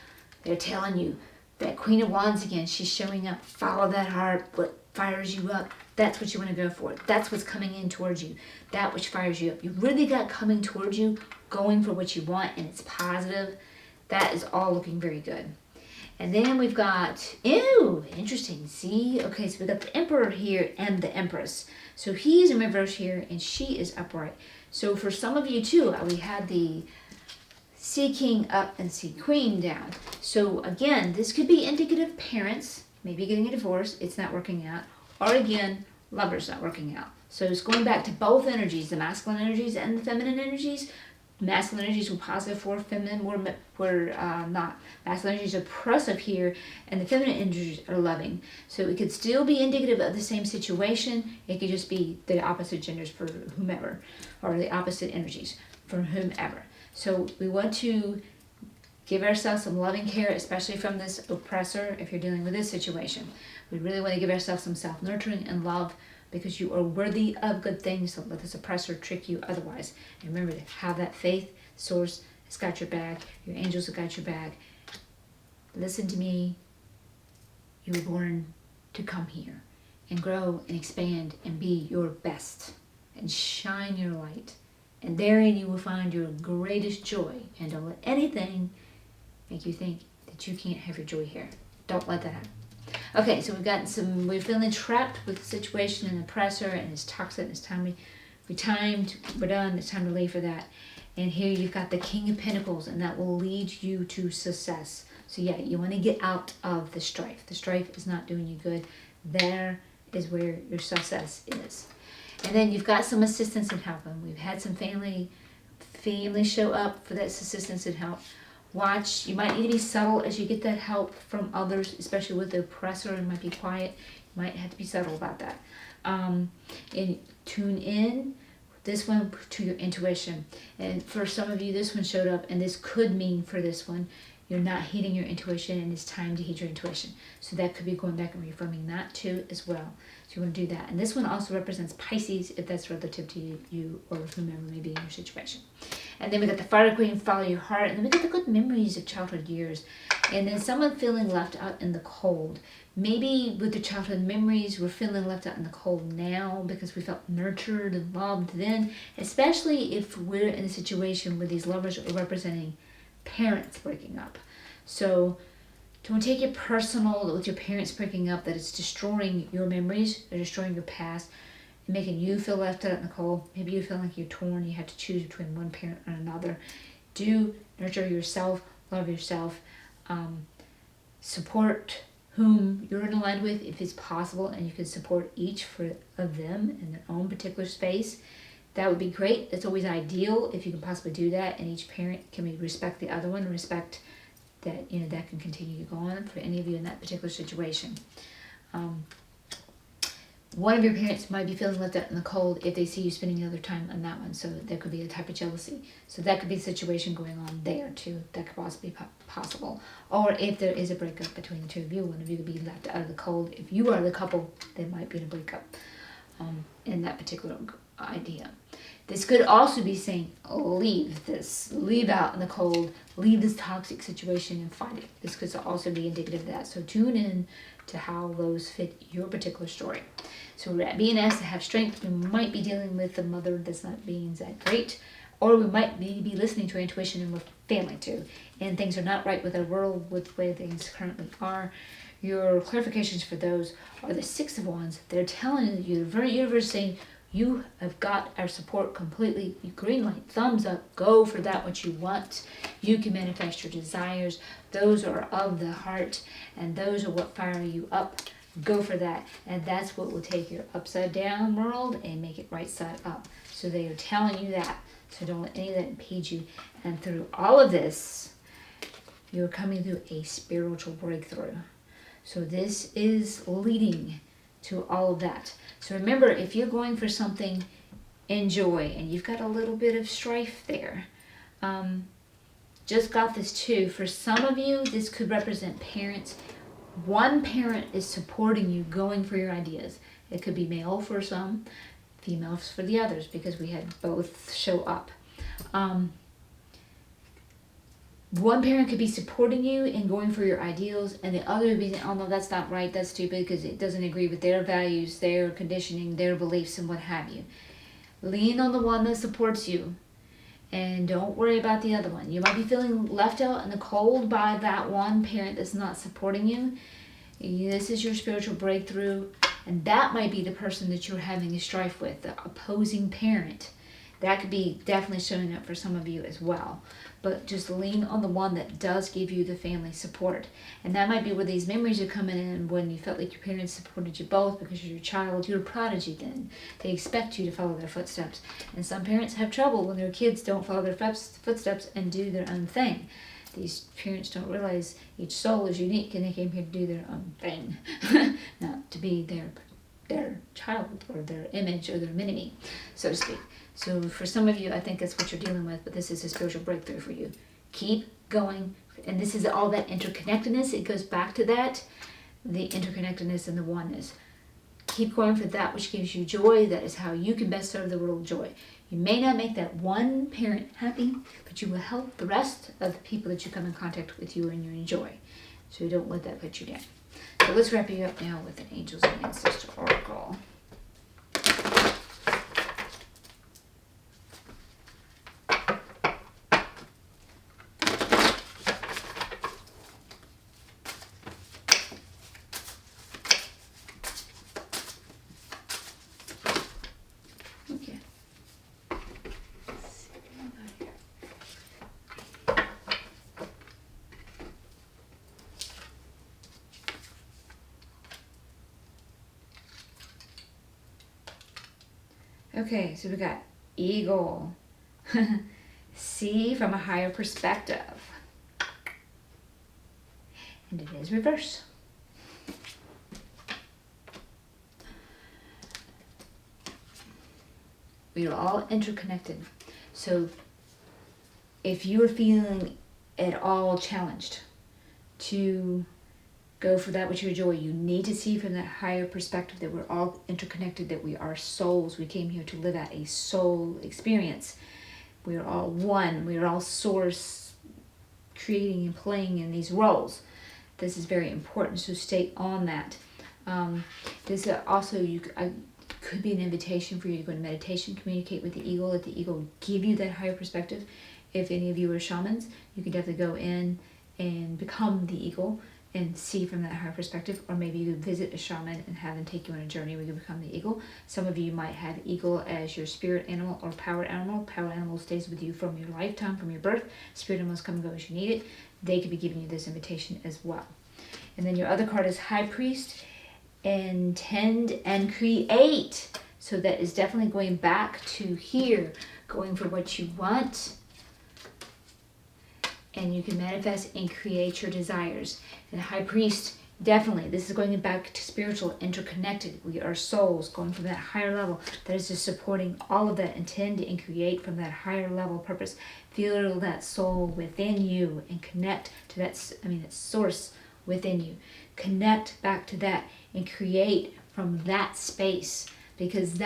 They're telling you that Queen of Wands again, she's showing up. Follow that heart. What fires you up, that's what you want to go for. That's what's coming in towards you. That which fires you up. You really got coming towards you, going for what you want, and it's positive. That is all looking very good. And then we've got, ew, interesting, see? Okay, so we've got the Emperor here and the Empress. So he's in reverse here, and she is upright. So for some of you, too, we had the Sea King up and Sea Queen down. So again, this could be indicative of parents, maybe getting a divorce, it's not working out. Or again, lovers not working out. So it's going back to both energies, the masculine energies and the feminine energies. Masculine energies were positive for, feminine were not. Masculine energies are oppressive here, and the feminine energies are loving. So it could still be indicative of the same situation. It could just be the opposite genders for whomever, or the opposite energies for whomever. So we want to give ourselves some loving care, especially from this oppressor if you're dealing with this situation. We really want to give ourselves some self-nurturing and love, because you are worthy of good things. Don't let this oppressor trick you otherwise. And remember to have that faith. Source has got your back. Your angels have got your back. Listen to me. You were born to come here and grow and expand and be your best and shine your light. And therein you will find your greatest joy. And don't let anything make you think that you can't have your joy here. Don't let that happen. Okay, so we're feeling trapped with the situation and the oppressor, and it's toxic, it's time we're done, it's time to leave for that. And here you've got the King of Pentacles, and that will lead you to success. So yeah, you want to get out of the strife. The strife is not doing you good. There is where your success is. And then you've got some assistance and help, and we've had some family show up for that assistance and help. Watch, you might need to be subtle as you get that help from others, especially with the oppressor. It might be quiet. You might have to be subtle about that. And tune in, this one, to your intuition. And for some of you, this one showed up, and this could mean for this one, you're not heeding your intuition, and it's time to heed your intuition. So that could be going back and reaffirming that too as well. So you want to do that. And this one also represents Pisces, if that's relative to you or whomever may be in your situation. And then we got the Fire Queen, follow your heart. And then we got the good memories of childhood years. And then someone feeling left out in the cold. Maybe with the childhood memories, we're feeling left out in the cold now because we felt nurtured and loved then. Especially if we're in a situation where these lovers are representing parents breaking up. So don't take it personal with your parents breaking up, that it's destroying your memories or destroying your past, making you feel left out in the cold. Maybe you feel like you're torn, you have to choose between one parent and another. Do nurture yourself, love yourself, support whom you're in line with if it's possible, and you can support each of them in their own particular space. That would be great. It's always ideal if you can possibly do that, and each parent can respect the other one, and respect that, that can continue to go on for any of you in that particular situation. one of your parents might be feeling left out in the cold if they see you spending other time on that one. So there could be a type of jealousy. So that could be a situation going on there too. That could possibly be possible. Or if there is a breakup between the two of you, one of you could be left out of the cold. If you are the couple, they might be in a breakup in that particular idea. This could also be saying, leave this, leave out in the cold, leave this toxic situation and fight it. This could also be indicative of that. So tune in to how those fit your particular story. So we're being asked to have strength. We might be dealing with a mother that's not being that great, or we might be listening to our intuition and we're failing to. And things are not right with our world, with the way things currently are. Your clarifications for those are the Six of Wands. They're telling you, the universe saying, you have got our support completely. Green light, thumbs up, go for that what you want. You can manifest your desires. Those are of the heart, and those are what fire you up. Go for that. And that's what will take your upside down world and make it right side up. So they are telling you that. So don't let any of that impede you. And through all of this, you're coming through a spiritual breakthrough. So this is leading to all of that. So remember, if you're going for something, enjoy, and you've got a little bit of strife there. Just got this too. For some of you, this could represent parents. One parent is supporting you going for your ideas. It could be male for some, females for the others, because we had both show up. One parent could be supporting you and going for your ideals, and the other would be saying, oh no, that's not right, that's stupid, because it doesn't agree with their values, their conditioning, their beliefs, and what have you. Lean on the one that supports you, and don't worry about the other one. You might be feeling left out in the cold by that one parent that's not supporting you. This is your spiritual breakthrough, and that might be the person that you're having a strife with, the opposing parent. That could be definitely showing up for some of you as well. But just lean on the one that does give you the family support. And that might be where these memories are coming in, when you felt like your parents supported you both because you're your child. You're a prodigy then. They expect you to follow their footsteps. And some parents have trouble when their kids don't follow their footsteps and do their own thing. These parents don't realize each soul is unique and they came here to do their own thing. Not to be their child or their image or their mini-me, so to speak. So for some of you, I think that's what you're dealing with, but this is a spiritual breakthrough for you. Keep going. And this is all that interconnectedness. It goes back to that, the interconnectedness and the oneness. Keep going for that which gives you joy. That is how you can best serve the world joy. You may not make that one parent happy, but you will help the rest of the people that you come in contact with you and you enjoy. So don't let that put you down. So let's wrap you up now with an Angels and Ancestor Oracle. Okay, so we got Eagle. See from a higher perspective. And it is reverse. We are all interconnected. So if you're feeling at all challenged to go for that which you enjoy, you need to see from that higher perspective that we're all interconnected, that we are souls. We came here to live out a soul experience. We are all one. We are all source, creating and playing in these roles. This is very important, so stay on that. This also could be an invitation for you to go into meditation, communicate with the eagle, let the eagle give you that higher perspective. If any of you are shamans, you can definitely go in and become the eagle and see from that higher perspective, or maybe you could visit a shaman and have them take you on a journey where you become the eagle. Some of you might have eagle as your spirit animal or power animal. Power animal stays with you from your lifetime, from your birth. Spirit animals come and go as you need it. They could be giving you this invitation as well. And then your other card is High Priest, intend and create. So that is definitely going back to here, going for what you want. And you can manifest and create your desires. And High Priest Definitely, this is going back to spiritual, interconnected. We are souls going from that higher level that is just supporting all of that, intend and create from that higher level purpose. Feel that soul within you and connect to that, that source within you. Connect back to that and create from that space, because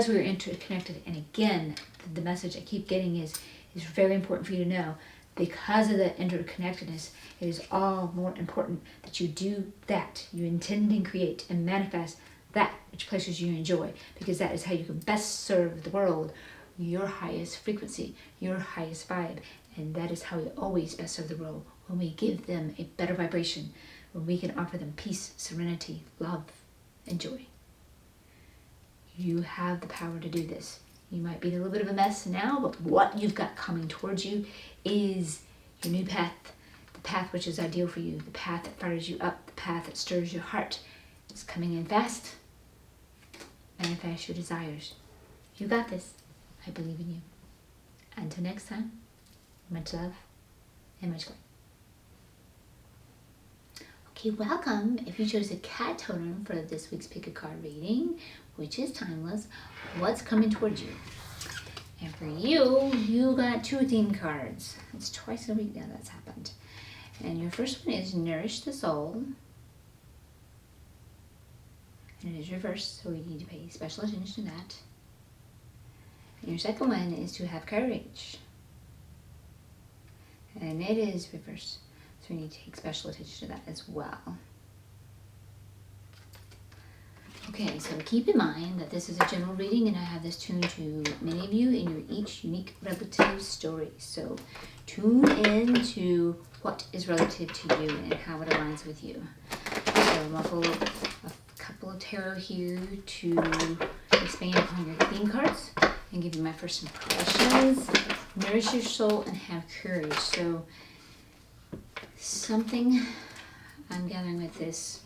we're interconnected. And again, the message I keep getting is very important for you to know. Because of the interconnectedness, it is all more important that you do that. You intend and create and manifest that which places you enjoy, because that is how you can best serve the world, your highest frequency, your highest vibe. And that is how we always best serve the world, when we give them a better vibration, when we can offer them peace, serenity, love, and joy. You have the power to do this. You might be in a little bit of a mess now, but what you've got coming towards you is your new path. The path which is ideal for you. The path that fires you up. The path that stirs your heart. It's coming in fast. Manifest your desires. You got this. I believe in you. Until next time, much love and much light. Okay, welcome. If you chose a cat totem for this week's Pick a Card reading, which is timeless, what's coming towards you? And for you, you got 2 theme cards. It's twice a week now that's happened. And your first one is Nourish the Soul. And it is reversed, so we need to pay special attention to that. And your second one is to have courage. And it is reversed, so we need to take special attention to that as well. Okay, so keep in mind that this is a general reading, and I have this tuned to many of you in your each unique relative story. So tune in to what is relative to you and how it aligns with you. So I'm going to pull a couple of tarot here to expand upon your theme cards and give you my first impressions. Nourish your soul and have courage. So something I'm gathering with this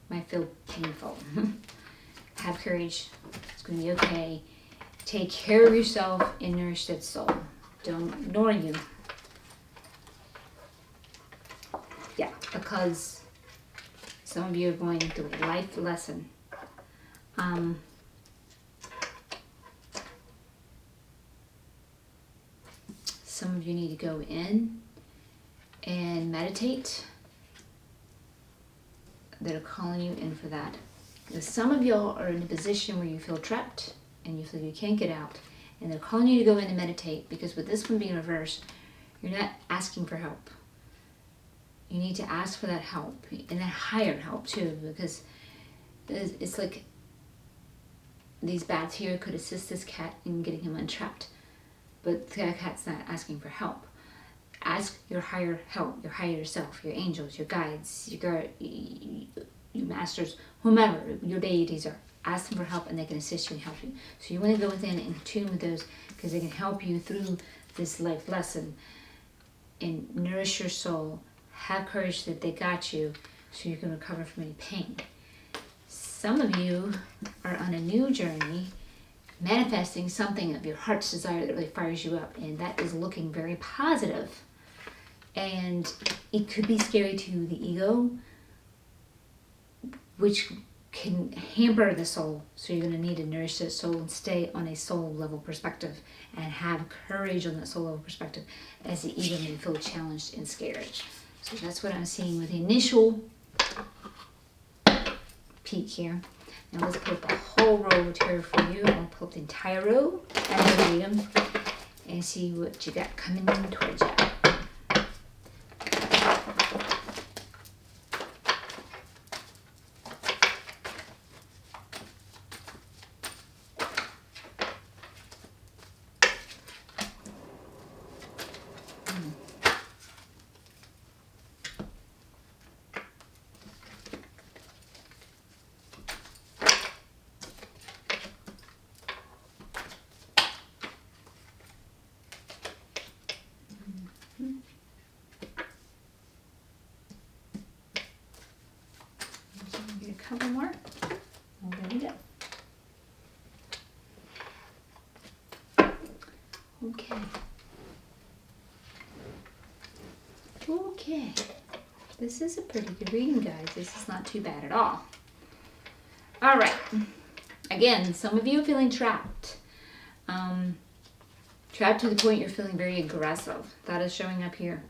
might feel painful. Have courage. It's going to be okay. Take care of yourself and nourish that soul. Don't ignore you. Yeah, because some of you are going through a life lesson. Some of you need to go in and meditate. That are calling you in for that. Because some of y'all are in a position where you feel trapped and you feel you can't get out. And they're calling you to go in and meditate, because with this one being reversed, you're not asking for help. You need to ask for that help, and that higher help too, because it's like these bats here could assist this cat in getting him untrapped. But the cat's not asking for help. Ask your higher help, your higher self, your angels, your guides, your masters, whomever your deities are. Ask them for help, and they can assist you and help you. So you want to go within and tune with those, because they can help you through this life lesson. And nourish your soul. Have courage that they got you, so you can recover from any pain. Some of you are on a new journey, manifesting something of your heart's desire that really fires you up, and that is looking very positive. And it could be scary to the ego, which can hamper the soul. So you're going to need to nourish the soul and stay on a soul level perspective, and have courage on that soul level perspective, as the ego may feel challenged and scared. So that's what I'm seeing with the initial peek here. Now let's pull up a whole row of tarot for you. I'll pull up the entire row and then read them and see what you got coming towards you. Get a couple more. Oh, there we go. Okay. Okay. This is a pretty good reading, guys. This is not too bad at all. All right. Again, some of you are feeling trapped. Trapped to the point you're feeling very aggressive. That is showing up here.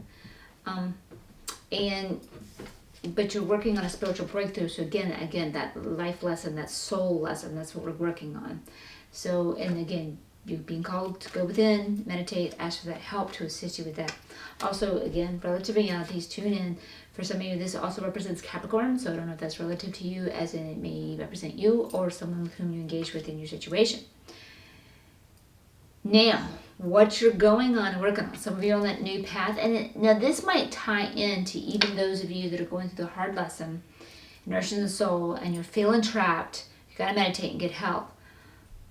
But you're working on a spiritual breakthrough. So again, that life lesson, that soul lesson, that's what we're working on. So, and again, you're being called to go within, meditate, ask for that help to assist you with that. Also, again, relative realities, tune in. For some of you, this also represents Capricorn, so I don't know if that's relative to you, as in it may represent you or someone with whom you engage with in your situation. Now, what you're going on and working on. Some of you are on that new path, and now this might tie into even those of you that are going through the hard lesson, nourishing the soul, and you're feeling trapped. You got to meditate and get help.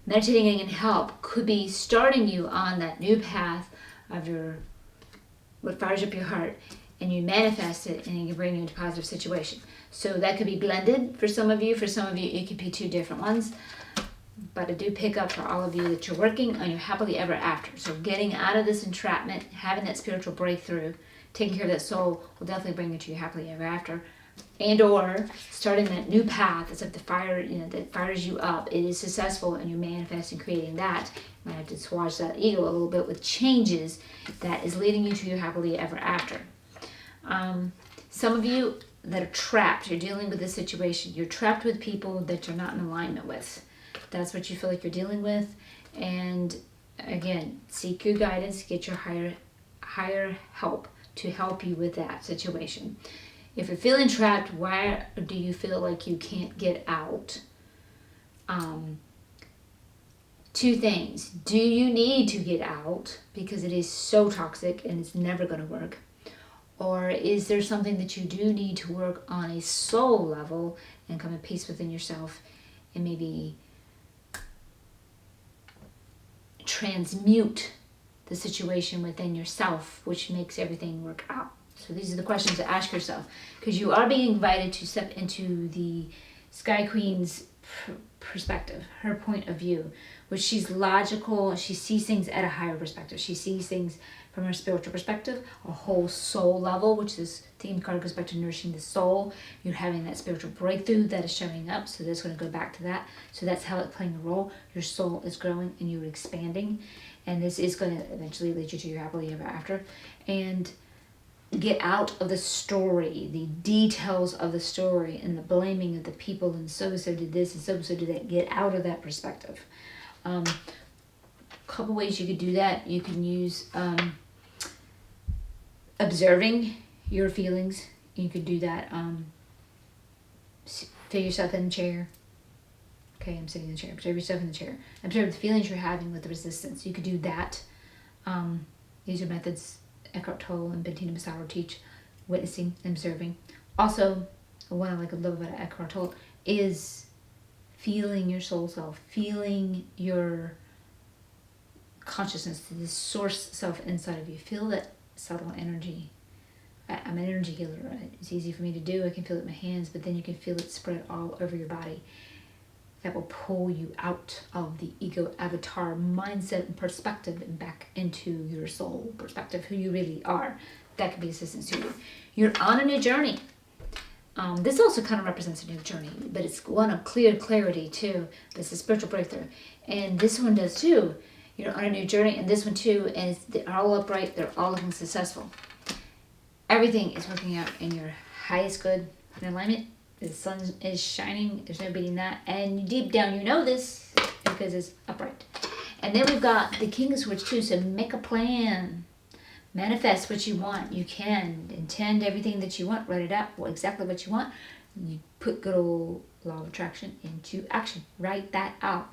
Meditating and getting help could be starting you on that new path of what fires up your heart, and you manifest it, and it can bring you into a positive situation. So that could be blended for some of you. For some of you, it could be two different ones. But I do pick up for all of you that you're working on your happily ever after. So getting out of this entrapment, having that spiritual breakthrough, taking care of that soul will definitely bring you to your happily ever after. And or starting that new path that's like the fire, that fires you up. It is successful and you're manifesting, creating that. You might have to swatch that ego a little bit with changes that is leading you to your happily ever after. Some of you that are trapped, you're dealing with this situation. You're trapped with people that you're not in alignment with. That's what you feel like you're dealing with. And again, seek your guidance, get your higher help to help you with that situation. If you're feeling trapped, why do you feel like you can't get out? Two things. Do you need to get out because it is so toxic and it's never going to work? Or is there something that you do need to work on a soul level and come to peace within yourself and maybe transmute the situation within yourself, which makes everything work out? So these are the questions to ask yourself, because you are being invited to step into the Sky Queen's perspective, her point of view, which she's logical. She sees things at a higher perspective. She sees things from her spiritual perspective, a whole soul level, which is theme card goes back to nourishing the soul. You're having that spiritual breakthrough that is showing up. So that's going to go back to that. So that's how it's playing a role. Your soul is growing and you're expanding. And this is going to eventually lead you to your happily ever after. And get out of the story, the details of the story, and the blaming of the people, and so-and-so did this and so-and-so did that. Get out of that perspective. Couple ways you could do that. You can use observing your feelings. You could do that. Feel yourself in the chair. Okay, I'm sitting in the chair. Observe yourself in the chair. Observe the feelings you're having with the resistance. You could do that. These are methods Eckhart Tolle and Bettina Massaro teach: witnessing and observing. Also, what I love about Eckhart Tolle is feeling your soul self, feeling your consciousness, the source self inside of you. Feel that subtle energy. I'm an energy healer. Right? It's easy for me to do. I can feel it in my hands, but then you can feel it spread all over your body. That will pull you out of the ego avatar mindset and perspective and back into your soul perspective, who you really are. That could be assistance to you. You're on a new journey. This also kind of represents a new journey, but it's one of clear clarity too. This is spiritual breakthrough. And this one does too. You're on a new journey, and this one too, and they're all upright, they're all looking successful. Everything is working out in your highest good and alignment. The sun is shining, there's no beating that, and deep down you know this because it's upright. And then we've got the King of Swords too, so make a plan. Manifest what you want. You can intend everything that you want, write it out, exactly what you want. You put good old law of attraction into action. Write that out.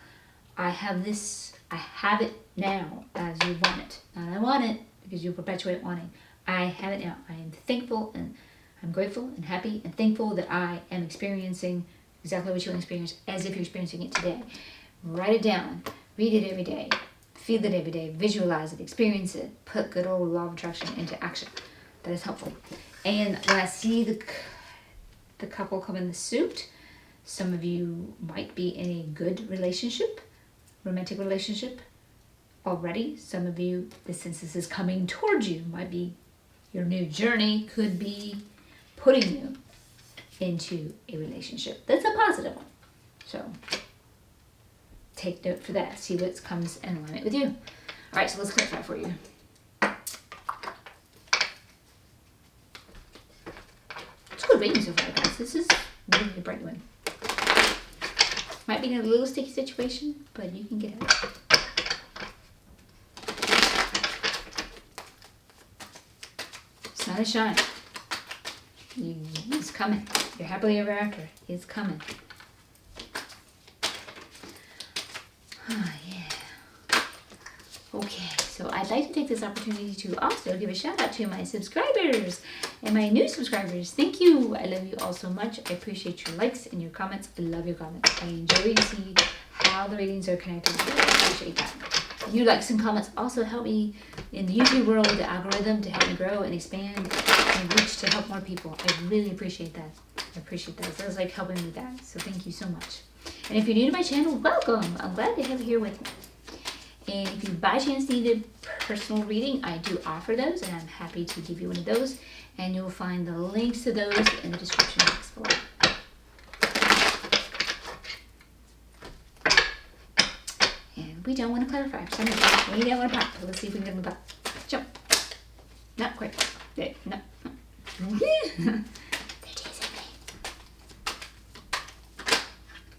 I have this, I have it now as you want it. And I want it because you perpetuate wanting. I have it now. I am thankful and I'm grateful and happy and thankful that I am experiencing exactly what you want to experience as if you're experiencing it today. Write it down. Read it every day. Feel it every day. Visualize it. Experience it. Put good old law of attraction into action. That is helpful. And when I see the couple come in the suit, some of you might be in a good relationship, romantic relationship already. Some of you, since this is coming towards you, might be your new journey, could be putting you into a relationship. That's a positive one. So take note for that. See what comes in alignment with you. All right, so let's clarify for you. It's a good reading so far, guys. This is really a bright one. Might be in a little sticky situation, but you can get it. Sun is shining. It's coming. Your happily ever after is coming. Oh, yeah. Okay, so I'd like to take this opportunity to also give a shout out to my subscribers and my new subscribers. Thank you. I love you all so much. I appreciate your likes and your comments. I love your comments. I enjoy to see how the readings are connected. I appreciate that. Your likes and comments also help me in the YouTube world, the algorithm, to help me grow and expand and reach to help more people. I really appreciate that. I appreciate that. So it's like helping me with that. So thank you so much. And if you're new to my channel, welcome. I'm glad to have you here with me. And if you by chance need a personal reading, I do offer those, and I'm happy to give you one of those. And you'll find the links to those in the description box below. And we don't want to clarify for some reason. We don't want to pop. Let's see if we can get them up. Jump. Not quite. There. No. They're teasing me.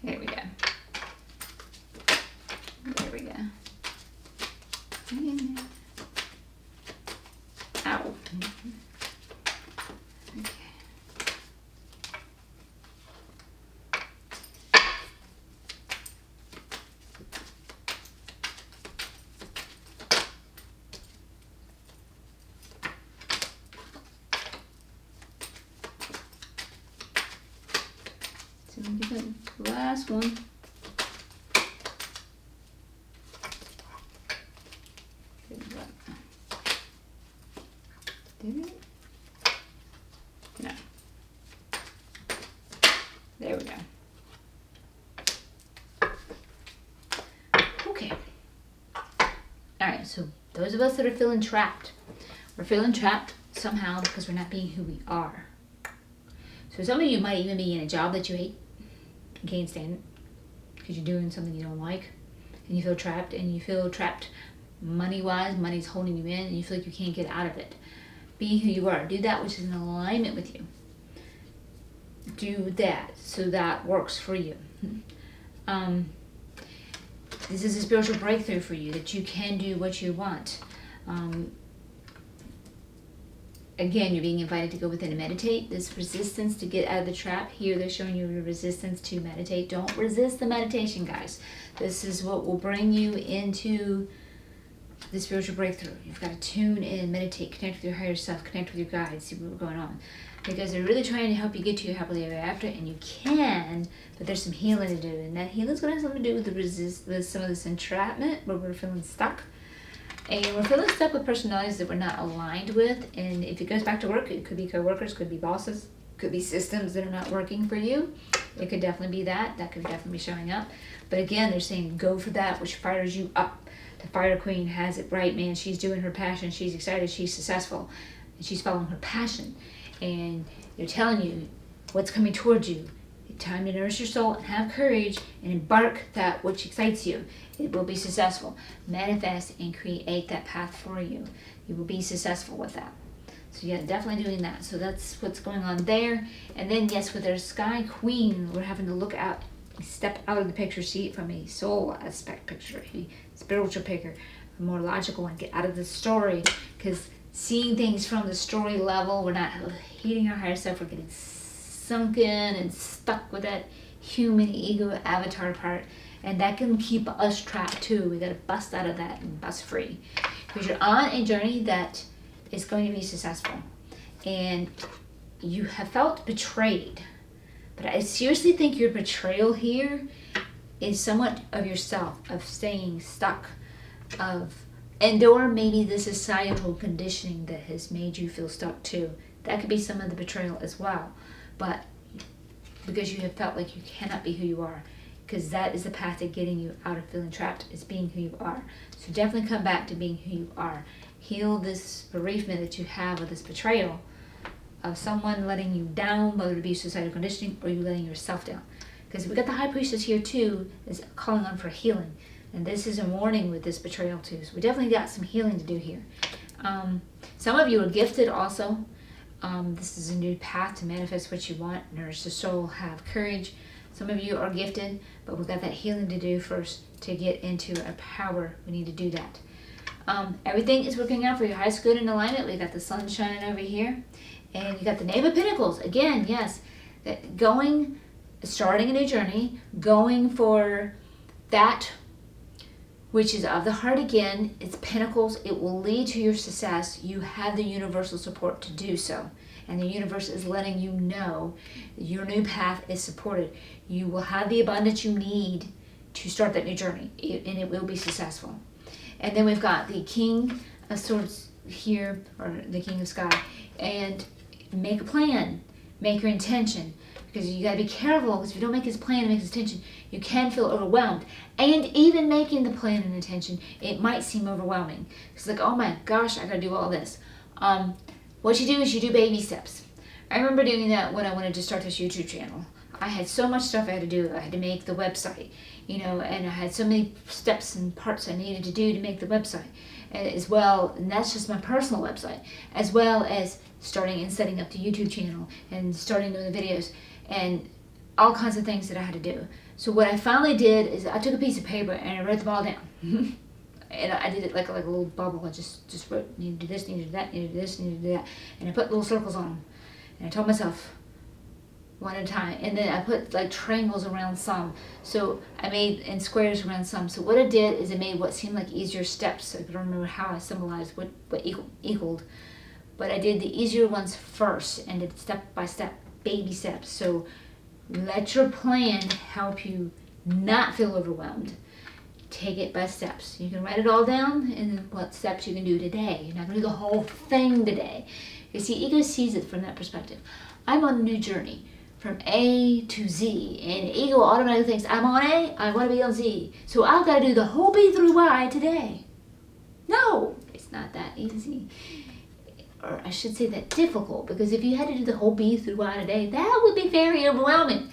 There we go. There we go. Ow. Okay. So we get the last one. Did it? No. There we go. Okay. Alright, so those of us that are feeling trapped, we're feeling trapped somehow because we're not being who we are. So some of you might even be in a job that you hate and can't stand it because you're doing something you don't like, and you feel trapped, and you feel trapped money-wise. Money's holding you in, and you feel like you can't get out of it. Be who you are. Do that which is in alignment with you. Do that so that works for you. This is a spiritual breakthrough for you, that you can do what you want. Again, you're being invited to go within and meditate. This resistance to get out of the trap. Here they're showing you the resistance to meditate. Don't resist the meditation, guys. This is what will bring you into the spiritual breakthrough. You've got to tune in, meditate, connect with your higher self, connect with your guides, see what's going on. Because they're really trying to help you get to your happily ever after, and you can, but there's some healing to do. And that healing's going to have something to do with some of this entrapment, where we're feeling stuck. And we're feeling stuck with personalities that we're not aligned with. And if it goes back to work, it could be coworkers, could be bosses, could be systems that are not working for you. It could definitely be that. That could definitely be showing up. But again, they're saying go for that which fires you up. The Fire Queen has it right, man. She's doing her passion. She's excited. She's successful. And she's following her passion. And they're telling you what's coming towards you. Time to nourish your soul and have courage and embark that which excites you. It will be successful. Manifest and create that path for you. You will be successful with that. So yeah, definitely doing that. So that's what's going on there. And then yes, with our Sky Queen, we're having to look out, step out of the picture, see it from a soul aspect picture, a spiritual picture, a more logical one. Get out of the story, because seeing things from the story level, we're not hating our higher self, we're getting sunken and stuck with that human ego avatar part, and that can keep us trapped too. We got to bust out of that and bust free, because you're on a journey that is going to be successful, and you have felt betrayed. But I seriously think your betrayal here is somewhat of yourself, of staying stuck, or maybe the societal conditioning that has made you feel stuck too. That could be some of the betrayal as well. But because you have felt like you cannot be who you are, because that is the path to getting you out of feeling trapped, is being who you are. So definitely come back to being who you are. Heal this bereavement that you have, or this betrayal, of someone letting you down, whether it be societal conditioning or you letting yourself down. Because we got the High Priestess here too, is calling on for healing. And this is a warning with this betrayal too. So we definitely got some healing to do here. Some of you are gifted also. This is a new path to manifest what you want. Nourish the soul, have courage. Some of you are gifted, but we've got that healing to do first to get into our power. We need to do that. Everything is working out for your highest good and alignment. We got the sun shining over here. And you got the Knave of Pentacles. Again, yes. Starting a new journey. Going for that which is of the heart again. It's Pentacles. It will lead to your success. You have the universal support to do so. And the universe is letting you know your new path is supported. You will have the abundance you need to start that new journey. And it will be successful. And then we've got the King of Swords here, or the King of Sky. And make a plan. Make your intention. Because you got to be careful, because if you don't make this plan and make this intention, you can feel overwhelmed. And even making the plan and intention, it might seem overwhelming. It's like, oh my gosh, I got to do all this. What you do is you do baby steps. I remember doing that when I wanted to start this YouTube channel. I had so much stuff I had to do. I had to make the website, and I had so many steps and parts I needed to do to make the website as well. And that's just my personal website, as well as starting and setting up the YouTube channel and starting doing the videos and all kinds of things that I had to do. So what I finally did is I took a piece of paper and I wrote them all down. And I did it like a little bubble. I just wrote, need to do this, need to do that, need to do this, need to do that. And I put little circles on them. And I told myself, one at a time. And then I put like triangles around some. So I made, and squares around some. So what I did is I made what seemed like easier steps. I don't remember how I symbolized what equaled. But I did the easier ones first and did step by step, baby steps. So let your plan help you not feel overwhelmed. Take it by steps. You can write it all down and what steps you can do today. You're not going to do the whole thing today. You see, ego sees it from that perspective. I'm on a new journey from A to Z, and ego automatically thinks, I'm on A, I want to be on Z. So I've got to do the whole B through Y today. No, it's not that easy. Or I should say that difficult, because if you had to do the whole B through Y today, that would be very overwhelming.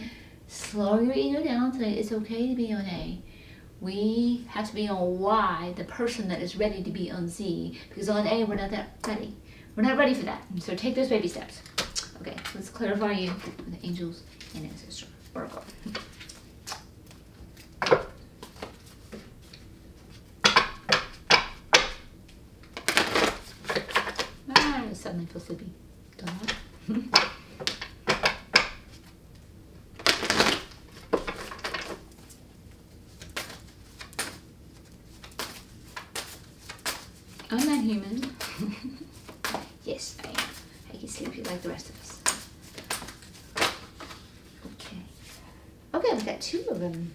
Slow your ego down, say it's okay to be on A. We have to be on Y, the person that is ready to be on Z, because on A, we're not that ready. We're not ready for that. So take those baby steps. Okay, let's clarify you with the angels and ancestor oracle. I suddenly feel sleepy. Don't I? I'm not human. Yes, I am. I get sleepy like the rest of us. Okay. Okay, I've got two of them.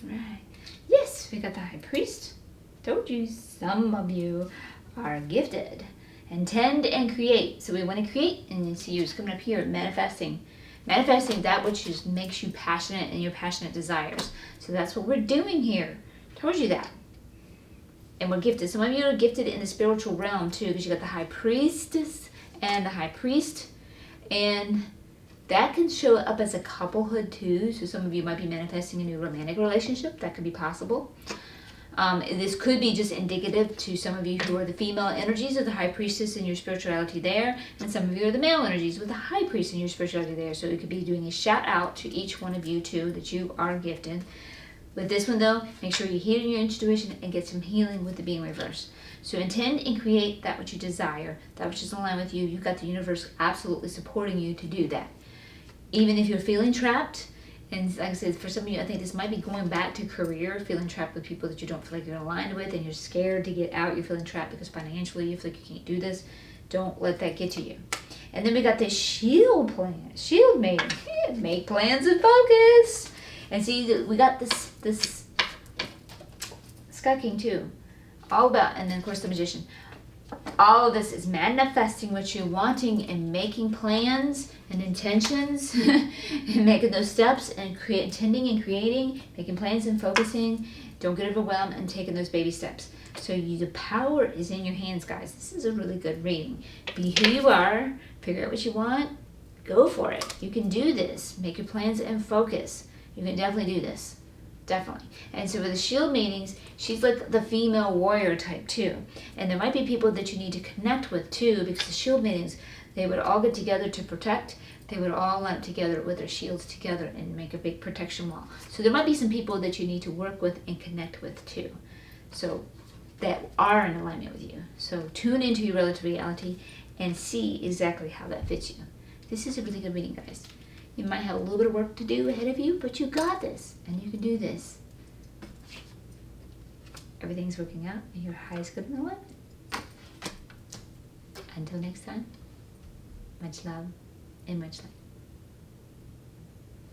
Right. Yes, we got the High Priest. Told you, some of you are gifted. Intend and create. So we want to create, and you see it's coming up here, manifesting. Manifesting that which makes you passionate and your passionate desires. So that's what we're doing here. Told you that. And we're gifted. Some of you are gifted in the spiritual realm too, because you got the High Priestess and the High Priest. And that can show up as a couplehood too. So some of you might be manifesting a new romantic relationship. That could be possible. This could be just indicative to some of you who are the female energies of the High Priestess and your spirituality there, and some of you are the male energies with the High Priest and your spirituality there. So it could be doing a shout out to each one of you too, that you are gifted. With this one though, make sure you heal your intuition and get some healing with the being reversed. So intend and create that which you desire, that which is in line with you. You've got the universe absolutely supporting you to do that. Even if you're feeling trapped, and like I said, for some of you, I think this might be going back to career, feeling trapped with people that you don't feel like you're aligned with, and you're scared to get out. You're feeling trapped because financially you feel like you can't do this. Don't let that get to you. And then we got this shield plan, shield maiden. Make plans and focus. And see, we got this Sky King too, all about, and then of course the Magician. all of this is manifesting what you're wanting and making plans and intentions and making those steps and intending and creating, making plans and focusing. Don't get overwhelmed and taking those baby steps. So the power is in your hands, guys. This is a really good reading. Be who you are, figure out what you want, go for it. You can do this. Make your plans and focus. You can definitely do this. Definitely. And so with the shield meetings, she's like the female warrior type too. And there might be people that you need to connect with too, because the shield meetings, they would all get together to protect. They would all line up together with their shields together and make a big protection wall. So there might be some people that you need to work with and connect with too. So that are in alignment with you. So tune into your relative reality and see exactly how that fits you. This is a really good reading, guys. You might have a little bit of work to do ahead of you, but you got this, and you can do this. Everything's working out, and your highest good in alignment. Until next time, much love and much light.